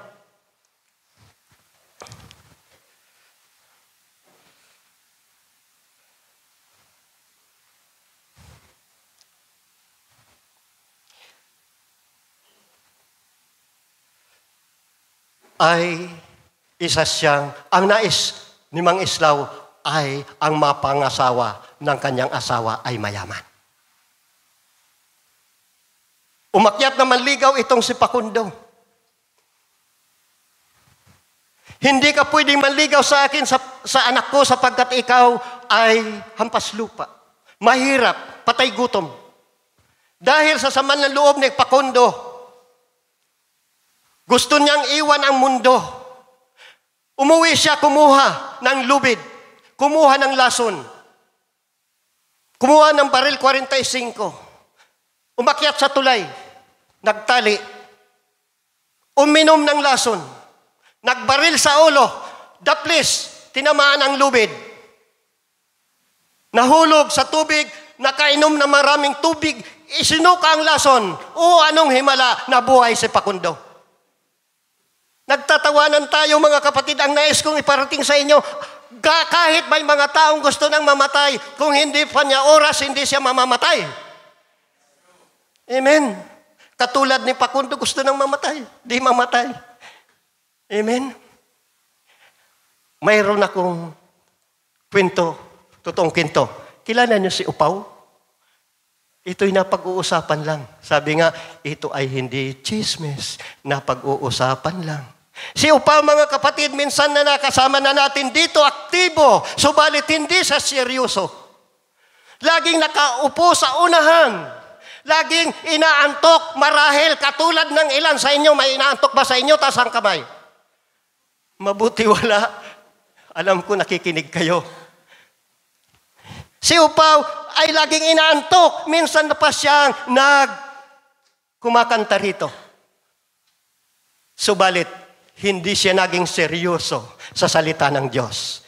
Ay isa siyang, ang nais ni Mang Islao ay ang mapangasawa ng kanyang asawa ay mayaman. Umakyat na manligaw itong si Pakundo. Hindi ka pwedeng manligaw sa akin, sa anak ko, sapagkat ikaw ay hampas lupa. Mahirap, patay gutom. Dahil sa sama ng loob ni Pakundo, gusto niyang iwan ang mundo. Umuwi siya, kumuha ng lubid, kumuha ng lason, kumuha ng baril 45, umakyat sa tulay, nagtali, uminom ng lason, nagbaril sa ulo, daplis, tinamaan ang lubid, nahulog sa tubig, nakainom na maraming tubig, isinuka ang lason, anong himala, nabuhay si Pakundo. Nagtatawanan tayo mga kapatid, ang nais kong iparating sa inyo, kahit may mga taong gusto nang mamatay, kung hindi pa niya oras, hindi siya mamamatay. Amen. Katulad ni Pakundo, gusto nang mamatay, di mamatay. Amen. Mayroon akong kwento, totoong kwento. Kilala niyo si Upaw? Ito'y napag-uusapan lang. Sabi nga, ito ay hindi chismis, napag-uusapan lang. Si Upaw, mga kapatid, minsan na nakasama na natin dito, aktibo, subalit hindi sa seryoso. Laging nakaupo sa unahan. Laging inaantok, marahil, katulad ng ilan sa inyo, may inaantok ba sa inyo, taas ang kamay? Mabuti wala. Alam ko nakikinig kayo. Si Upaw ay laging inaantok. Minsan na pa siyang kumakanta rito. Subalit, hindi siya naging seryoso sa salita ng Diyos.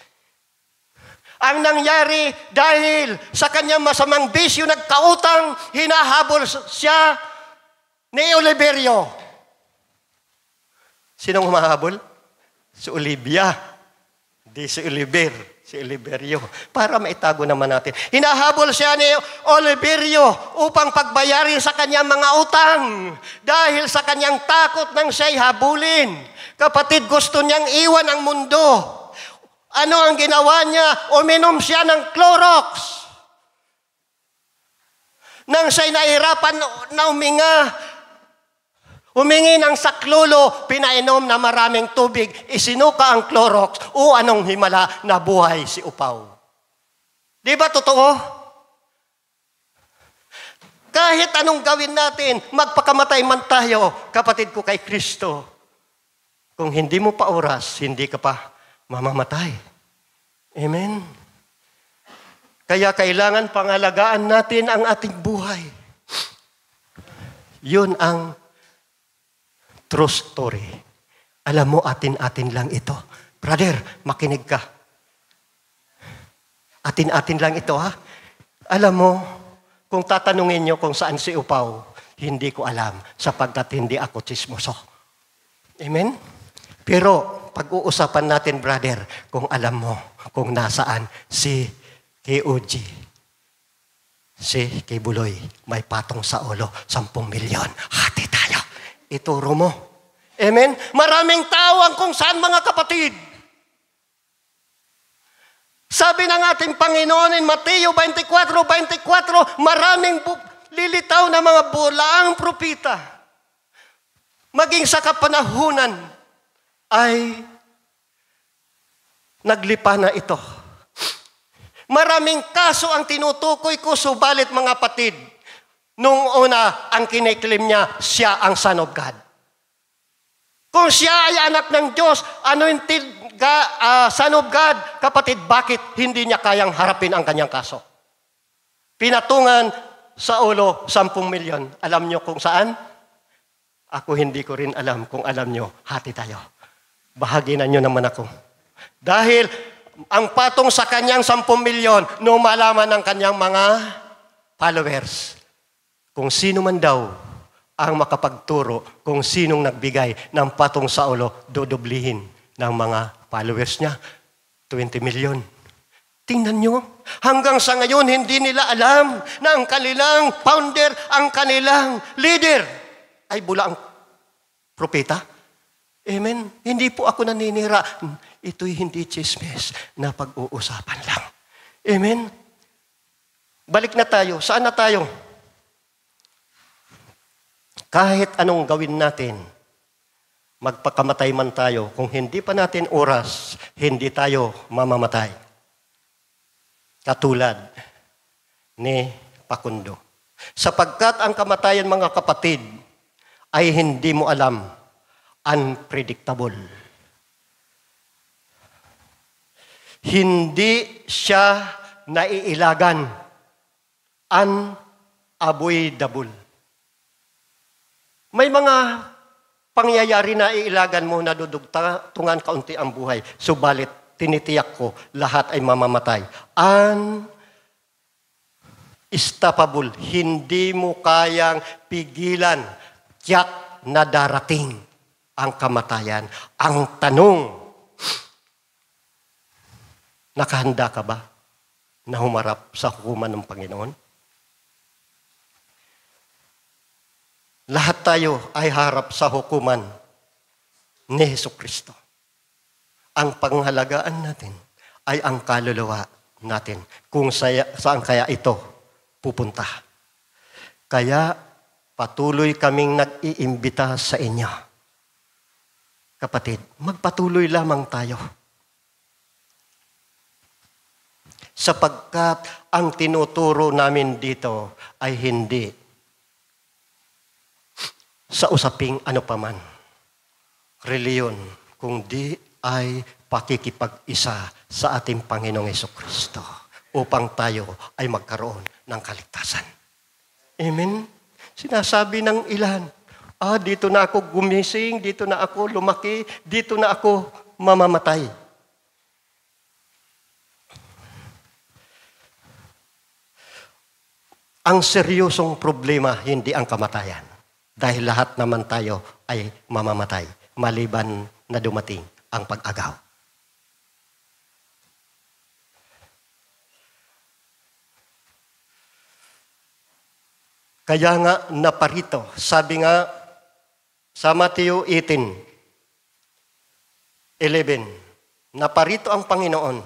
Ang nangyari dahil sa kanyang masamang bisyo, nagkautang, hinahabol siya ni Oliverio. Sinong humahabol? Si Olivia. Di si Oliver. Si Oliverio. Para maitago naman natin. Hinahabol siya ni Oliverio upang pagbayarin sa kanyang mga utang. Dahil sa kanyang takot nang siya'y habulin. Kapatid, gusto niyang iwan ang mundo. Ano ang ginawa niya? Uminom siya ng Clorox. Nang siya'y nahirapan na humingi ng saklolo, pinainom na maraming tubig, isinuka ang Clorox, anong himala, nabuhay si Upaw. Di ba totoo? Kahit anong gawin natin, magpakamatay man tayo, kapatid ko kay Kristo. Kung hindi mo pa oras, hindi ka pa mamamatay. Amen? Kaya kailangan pangalagaan natin ang ating buhay. Yun ang true story. Alam mo, atin-atin lang ito. Brother, makinig ka. Atin-atin lang ito, ha? Alam mo, kung tatanungin nyo kung saan si Upaw, hindi ko alam sapagkat hindi ako tsismoso. Amen? Pero pag-uusapan natin, brother, kung alam mo kung nasaan si KOG, si Kibuloy, may patong sa ulo, 10 milyon. Hati tayo. Ituro mo. Amen? Maraming tao ang kung saan, mga kapatid. Sabi ng ating Panginoon in Mateo 24:24, maraming lilitaw na mga bulaang propita. Maging sa kapanahunan ay naglipa na ito. Maraming kaso ang tinutukoy ko, subalit mga kapatid, nung una, ang kiniklaim niya, siya ang Son of God. Kung siya ay anak ng Diyos, anointed Son of God, kapatid, bakit hindi niya kayang harapin ang kanyang kaso? Pinatungan sa ulo, 10 milyon. Alam niyo kung saan? Ako hindi ko rin alam. Kung alam niyo, hati tayo. Bahaginan niyo naman ako. Dahil ang patong sa kanyang 10 milyon, nung malaman ng kanyang mga followers, kung sino man daw ang makapagturo, kung sinong nagbigay ng patong sa ulo, dodoblihin ng mga followers niya, 20 milyon. Tingnan nyo, hanggang sa ngayon, hindi nila alam na ang kanilang founder, ang kanilang leader, ay bulaang propeta. Amen? Hindi po ako naninira. Ito'y hindi chismis na pag-uusapan lang. Amen? Balik na tayo. Saan na tayo? Kahit anong gawin natin, magpakamatay man tayo, kung hindi pa natin oras, hindi tayo mamamatay. Katulad ni Pakundo. Sapagkat ang kamatayan, mga kapatid, ay hindi mo alam, unpredictable. Hindi siya naiilagan, unavoidable. May mga pangyayari na iilagan mo na dudugtungan kaunti ang buhay. Subalit, tinitiyak ko, lahat ay mamamatay. Unstoppable. Hindi mo kayang pigilan. Tiyak na darating ang kamatayan. Ang tanong, nakahanda ka ba na humarap sa hukuman ng Panginoon? Lahat tayo ay harap sa hukuman ni Jesucristo. Ang panghalagaan natin ay ang kaluluwa natin kung saan kaya ito pupunta. Kaya patuloy kaming nag-iimbita sa inyo. Kapatid, magpatuloy lamang tayo. Sapagkat ang tinuturo namin dito ay hindi sa usaping ano paman, reliyon, kundi ay pakikipag-isa sa ating Panginoong Jesucristo upang tayo ay magkaroon ng kaligtasan. Amen? Sinasabi ng ilan, dito na ako gumising, dito na ako lumaki, dito na ako mamamatay. Ang seryosong problema, hindi ang kamatayan. Dahil lahat naman tayo ay mamamatay, maliban na dumating ang pag-agaw. Kaya nga naparito, sabi nga sa Mateo 18:11, naparito ang Panginoon.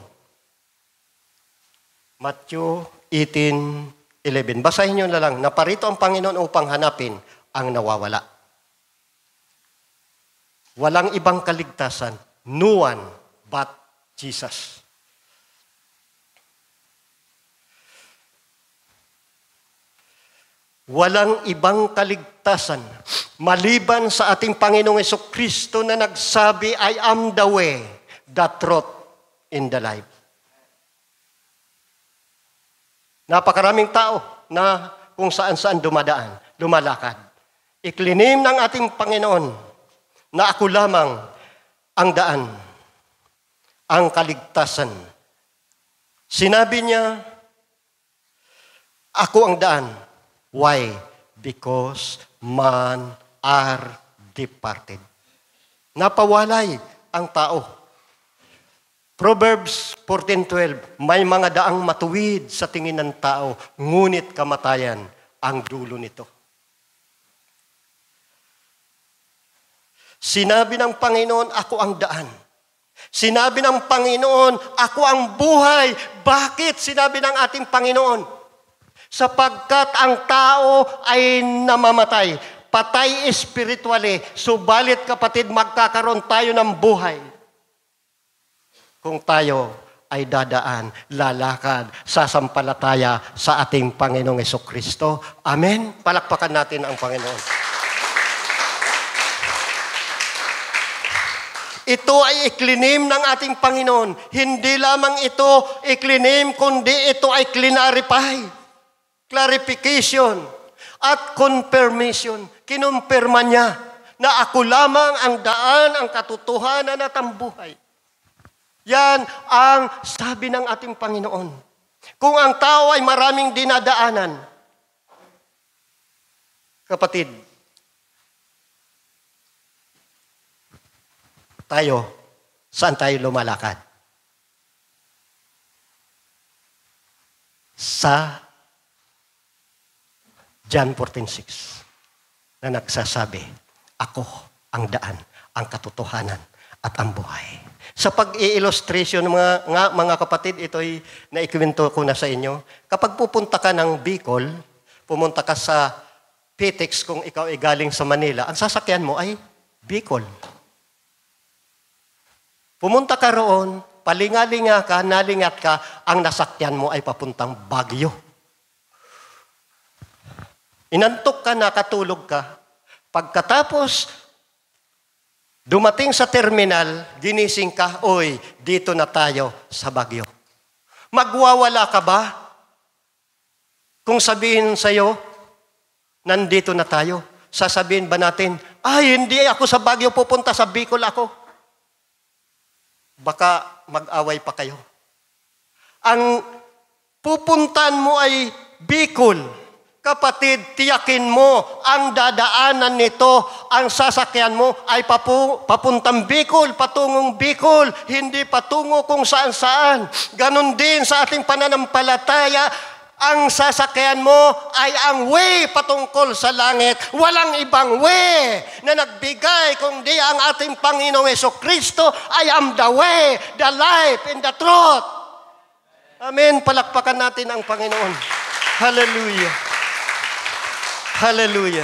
Matthew 18:11. Basahin nyo na lang, naparito ang Panginoon upang hanapin ang nawawala. Walang ibang kaligtasan, no one but Jesus. Walang ibang kaligtasan maliban sa ating Panginoong Jesucristo na nagsabi, I am the way, the truth, and the life. Napakaraming tao na kung saan-saan lumalakad. Iklinim ng ating Panginoon na ako lamang ang daan, ang kaligtasan. Sinabi niya, ako ang daan. Why? Because man are departed. Napawalay ang tao. Proverbs 14:12, may mga daang matuwid sa tingin ng tao, ngunit kamatayan ang dulo nito. Sinabi ng Panginoon, ako ang daan. Sinabi ng Panginoon, ako ang buhay. Bakit sinabi ng ating Panginoon? Sapagkat ang tao ay namamatay. Patay spiritually. Subalit kapatid, magkakaroon tayo ng buhay. Kung tayo ay dadaan, lalakad, sasampalataya sa ating Panginoong Jesucristo. Amen? Palakpakan natin ang Panginoon. Ito ay iklinim ng ating Panginoon. Hindi lamang ito iklinim, kundi ito ay clarify. Clarification at confirmation. Kinumpirma niya na ako lamang ang daan, ang katotohanan at ang buhay. Yan ang sabi ng ating Panginoon. Kung ang tao ay maraming dinadaanan, kapatid, saan tayo lumalakad? Sa John 14:6 na nagsasabi, ako ang daan, ang katotohanan at ang buhay. Sa pag-i-illustration mga kapatid, ito'y naikwento ko na sa inyo. Kapag pupunta ka ng Bicol, pumunta ka sa PTEX kung ikaw ay galing sa Manila, ang sasakyan mo ay Bicol. Pumunta ka roon, palingalinga ka, nalingat ka, ang nasakyan mo ay papuntang Baguio. Inantok ka, nakatulog ka. Pagkatapos, dumating sa terminal, ginising ka, oy, dito na tayo sa Baguio. Magwawala ka ba? Kung sabihin sa'yo, nandito na tayo, sasabihin ba natin, ay, hindi ako sa Baguio, pupunta sa Bicol ako. Baka mag-away pa kayo. Ang pupuntan mo ay Bicol. Kapatid, tiyakin mo ang dadaanan nito, ang sasakyan mo ay papuntang Bicol, patungong Bicol, hindi patungo kung saan-saan. Ganon din sa ating pananampalataya, ang sasakyan mo ay ang way patungkol sa langit. Walang ibang way na nagbigay kundi ang ating Panginoong Jesucristo. I am the way, the life, and the truth. Amen. Palakpakan natin ang Panginoon. Hallelujah. Hallelujah.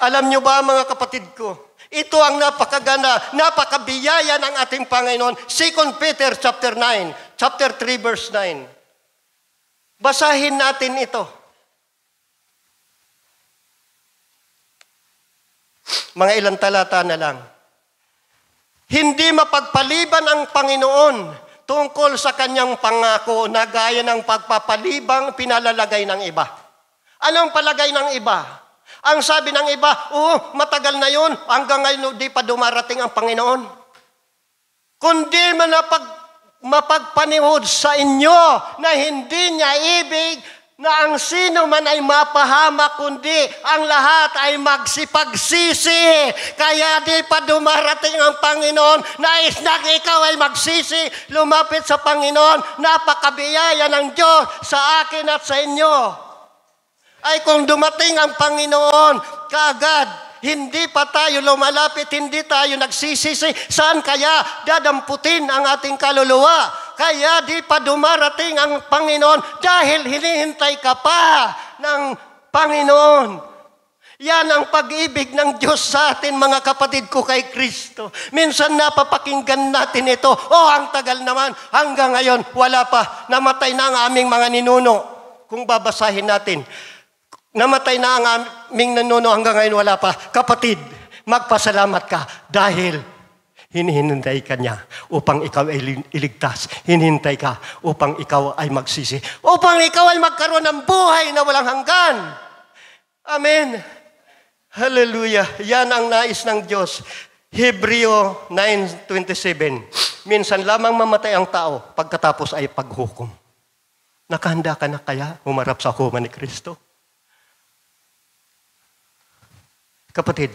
Alam nyo ba mga kapatid ko, ito ang napakaganda, napakabiyaya ng ating Panginoon. 2 Peter chapter 9, chapter 3 verse 9. Basahin natin ito. Mga ilang talata na lang. Hindi mapagpaliban ang Panginoon tungkol sa kanyang pangako na gaya ng pagpapalibang pinalalagay ng iba. Anong palagay ng iba? Ang sabi ng iba, matagal na yun, hanggang ngayon di pa dumarating ang Panginoon. Kundi mapagpanihod sa inyo na hindi niya ibig na ang sino man ay mapahamak, kundi ang lahat ay magsipagsisi. Kaya di pa dumarating ang Panginoon, nais na ikaw ay magsisi, lumapit sa Panginoon, napakabiyaya ng Diyos sa akin at sa inyo. Ay kung dumating ang Panginoon, kaagad, hindi pa tayo lumalapit, hindi tayo nagsisisi, saan kaya dadamputin ang ating kaluluwa? Kaya di pa dumarating ang Panginoon dahil hinihintay ka pa ng Panginoon. Yan ang pag-ibig ng Diyos sa atin, mga kapatid ko kay Kristo. Minsan napapakinggan natin ito, ang tagal naman, hanggang ngayon, wala pa, namatay na ang aming mga ninuno. Kung babasahin natin, Namatay na ang aming nanuno hanggang ngayon wala pa. Kapatid, magpasalamat ka dahil hinihintay ka niya upang ikaw ay iligtas. Hinihintay ka upang ikaw ay magsisi. Upang ikaw ay magkaroon ng buhay na walang hanggan. Amen. Hallelujah. Yan ang nais ng Diyos. Hebreo 9:27. Minsan lamang mamatay ang tao, pagkatapos ay paghukom. Nakahanda ka na kaya humarap sa hukuman ni Kristo? Kapatid,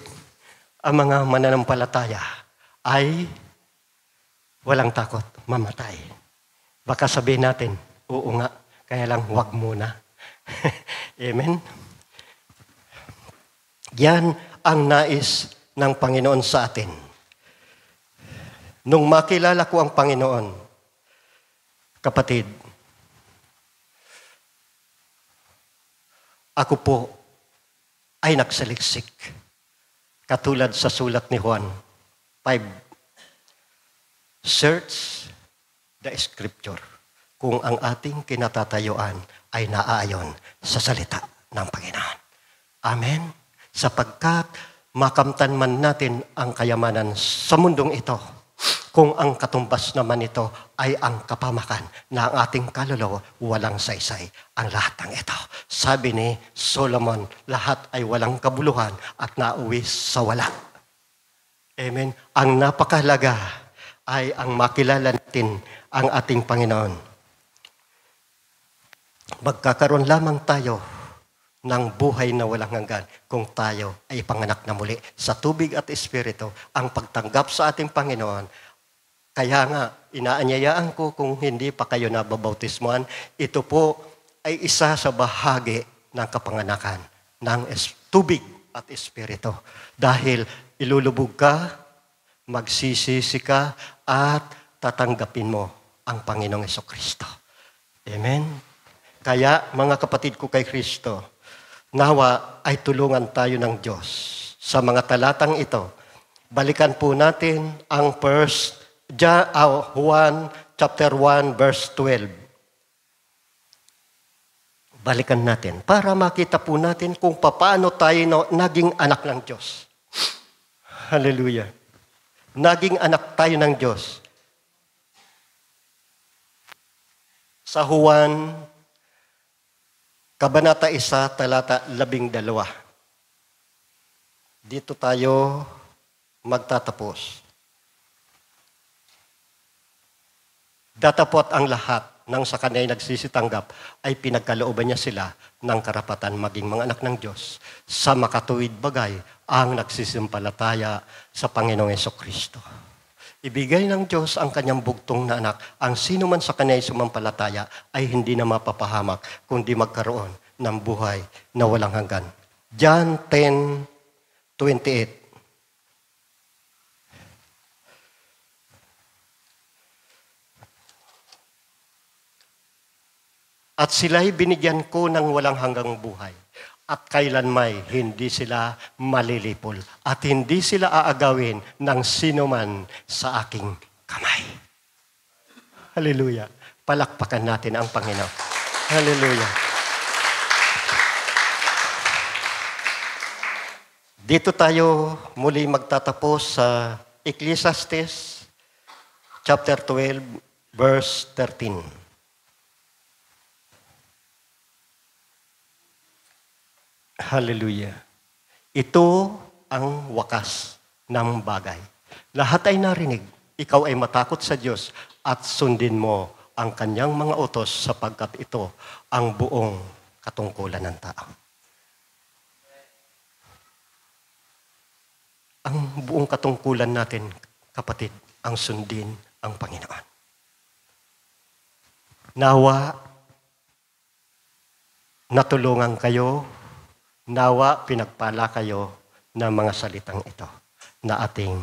ang mga mananampalataya ay walang takot mamatay. Baka sabihin natin, oo nga, kaya lang wag muna. Amen? Yan ang nais ng Panginoon sa atin. Nung makilala ko ang Panginoon, kapatid, ako po ay nagsaliksik. Katulad sa sulat ni Juan 5. Search the Scripture kung ang ating kinatatayuan ay naaayon sa salita ng Panginoon. Amen? Sapagkat makamtan man natin ang kayamanan sa mundong ito, kung ang katumbas naman ito ay ang kapamakan na ang ating kaluluwa walang saysay ang lahat ng ito. Sabi ni Solomon, lahat ay walang kabuluhan at nauwi sa wala. Amen. Ang napakahalaga ay ang makilala natin ang ating Panginoon. Magkakaroon lamang tayo ng buhay na walang hanggan kung tayo ay panganak na muli sa tubig at espiritu. Ang pagtanggap sa ating Panginoon, kaya nga, inaanyayaan ko kung hindi pa kayo nababautismuhan, ito po ay isa sa bahagi ng kapanganakan ng tubig at espiritu. Dahil ilulubog ka, magsisisi ka, at tatanggapin mo ang Panginoong Jesucristo. Amen? Kaya, mga kapatid ko kay Kristo, nawa ay tulungan tayo ng Diyos. Sa mga talatang ito, balikan po natin ang Juan chapter 1 verse 12. Balikan natin para makita po natin kung paano tayo naging anak ng Diyos. Hallelujah. Naging anak tayo ng Diyos. Sa Juan, Kabanata 1, talata 12. Dito tayo magtatapos. Datapot ang lahat ng sa kanya nagsisitanggap ay pinagkalooban niya sila ng karapatan maging mga anak ng Diyos sa makatuwid bagay ang nagsisimpalataya sa Panginoong Jesucristo. Ibigay ng Diyos ang kanyang bugtong na anak. Ang sino man sa kanya sumampalataya ay hindi na mapapahamak kundi magkaroon ng buhay na walang hanggan. John 10:28. At sila'y binigyan ko ng walang hanggang buhay. At kailanmay hindi sila malilipol. At hindi sila aagawin ng sinuman sa aking kamay. Hallelujah. Palakpakan natin ang Panginoon. Hallelujah. Dito tayo muli magtatapos sa Ecclesiastes chapter 12 verse 13. Hallelujah. Ito ang wakas ng bagay. Lahat ay narinig. Ikaw ay matakot sa Diyos at sundin mo ang kanyang mga utos sapagkat ito ang buong katungkulan ng tao. Ang buong katungkulan natin, kapatid, ang sundin ang Panginoon. Nawa, natulungan kayo. Nawa, pinagpala kayo ng mga salitang ito na ating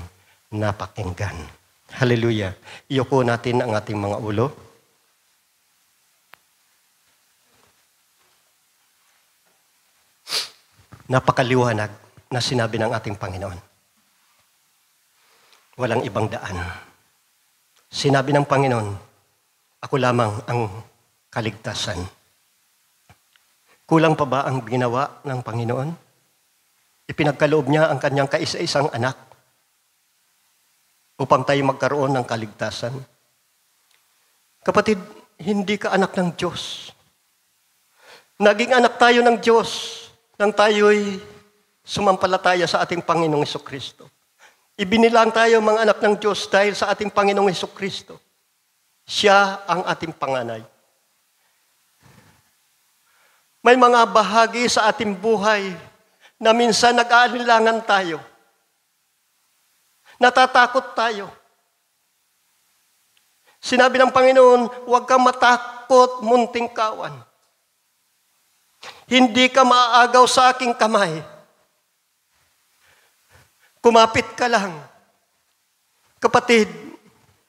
napakinggan. Hallelujah. Iyuko natin ang ating mga ulo. Napakaliwanag na sinabi ng ating Panginoon. Walang ibang daan. Sinabi ng Panginoon, ako lamang ang kaligtasan. Kulang pa ba ang ginawa ng Panginoon? Ipinagkaloob niya ang kanyang kaisa-isang anak upang tayo magkaroon ng kaligtasan. Kapatid, hindi ka anak ng Diyos. Naging anak tayo ng Diyos nang tayo'y sumampalataya sa ating Panginoong Hesukristo. Ibinilang tayo mga anak ng Diyos dahil sa ating Panginoong Hesukristo. Siya ang ating panganay. May mga bahagi sa ating buhay na minsan nag-aalinlangan tayo. Natatakot tayo. Sinabi ng Panginoon, huwag kang matakot, munting kawan. Hindi ka maaagaw sa aking kamay. Kumapit ka lang. Kapatid,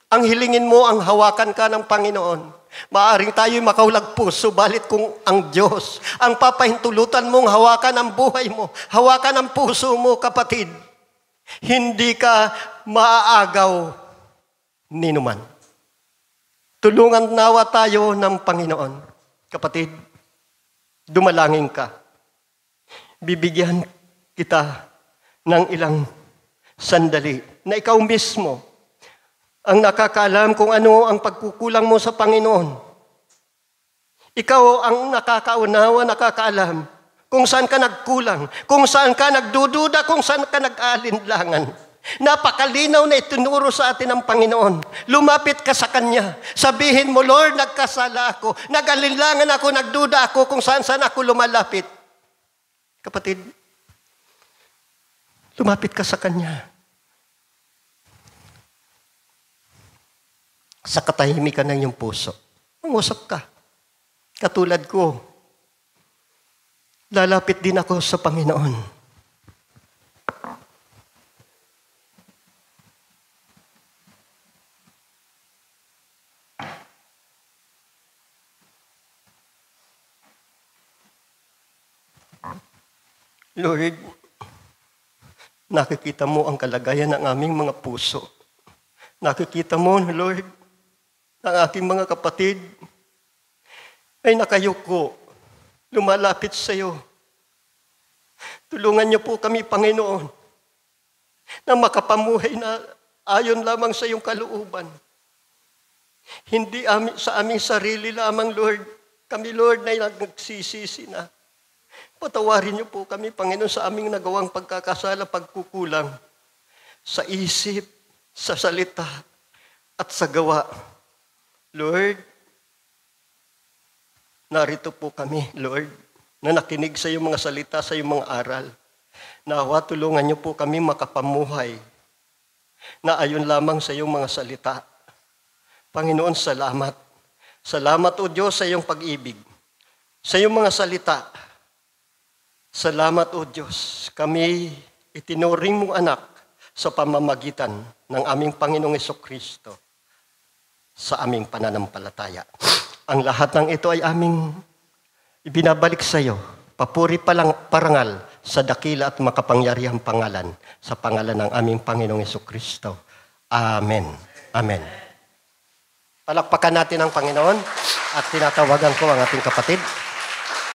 ang hilingin mo ang hawakan ka ng Panginoon. Maaring tayo'y makaulag puso, balit kung ang Diyos ang papahintulutan mong hawakan ang buhay mo, hawakan ang puso mo, kapatid, hindi ka maaagaw ninuman. Tulungan nawa tayo ng Panginoon. Kapatid, dumalangin ka. Bibigyan kita ng ilang sandali na ikaw mismo ang nakakaalam kung ano ang pagkukulang mo sa Panginoon. Ikaw ang nakakaunawa, nakakaalam kung saan ka nagkulang, kung saan ka nagdududa, kung saan ka nag-aalinlangan. Napakalinaw na itinuro sa atin ng Panginoon. Lumapit ka sa Kanya. Sabihin mo, Lord, nagkasala ako, nag-alinlangan ako, nagduda ako kung saan ako lumalapit. Kapatid, lumapit ka sa Kanya. Sa katahimikan ng iyong puso. Mangusap ka. Katulad ko, lalapit din ako sa Panginoon. Lord, nakikita mo ang kalagayan ng aming mga puso. Nakikita mo, Lord, ang aking mga kapatid ay nakayuko, lumalapit sa iyo. Tulungan niyo po kami, Panginoon, na makapamuhay na ayon lamang sa iyong kalooban. Hindi sa aming sarili lamang, Lord. Kami, Lord, na nagsisisi na. Patawarin niyo po kami, Panginoon, sa aming nagawang pagkakasala, pagkukulang sa isip, sa salita, at sa gawa. Lord, narito po kami, Lord, na nakinig sa iyong mga salita, sa iyong mga aral. Nawa, tulungan niyo po kami makapamuhay na ayon lamang sa iyong mga salita. Panginoon, salamat. Salamat, O Diyos, sa iyong pag-ibig. Sa iyong mga salita. Salamat, O Diyos. Kami itinuring mong anak sa pamamagitan ng aming Panginoong Hesukristo sa aming pananampalataya. Ang lahat ng ito ay aming ibinabalik sa iyo. Papuri parangal sa dakila at makapangyarihang pangalan, sa pangalan ng aming Panginoong Hesukristo. Amen. Amen. Palakpakan natin ang Panginoon at tinatawagan ko ang ating kapatid.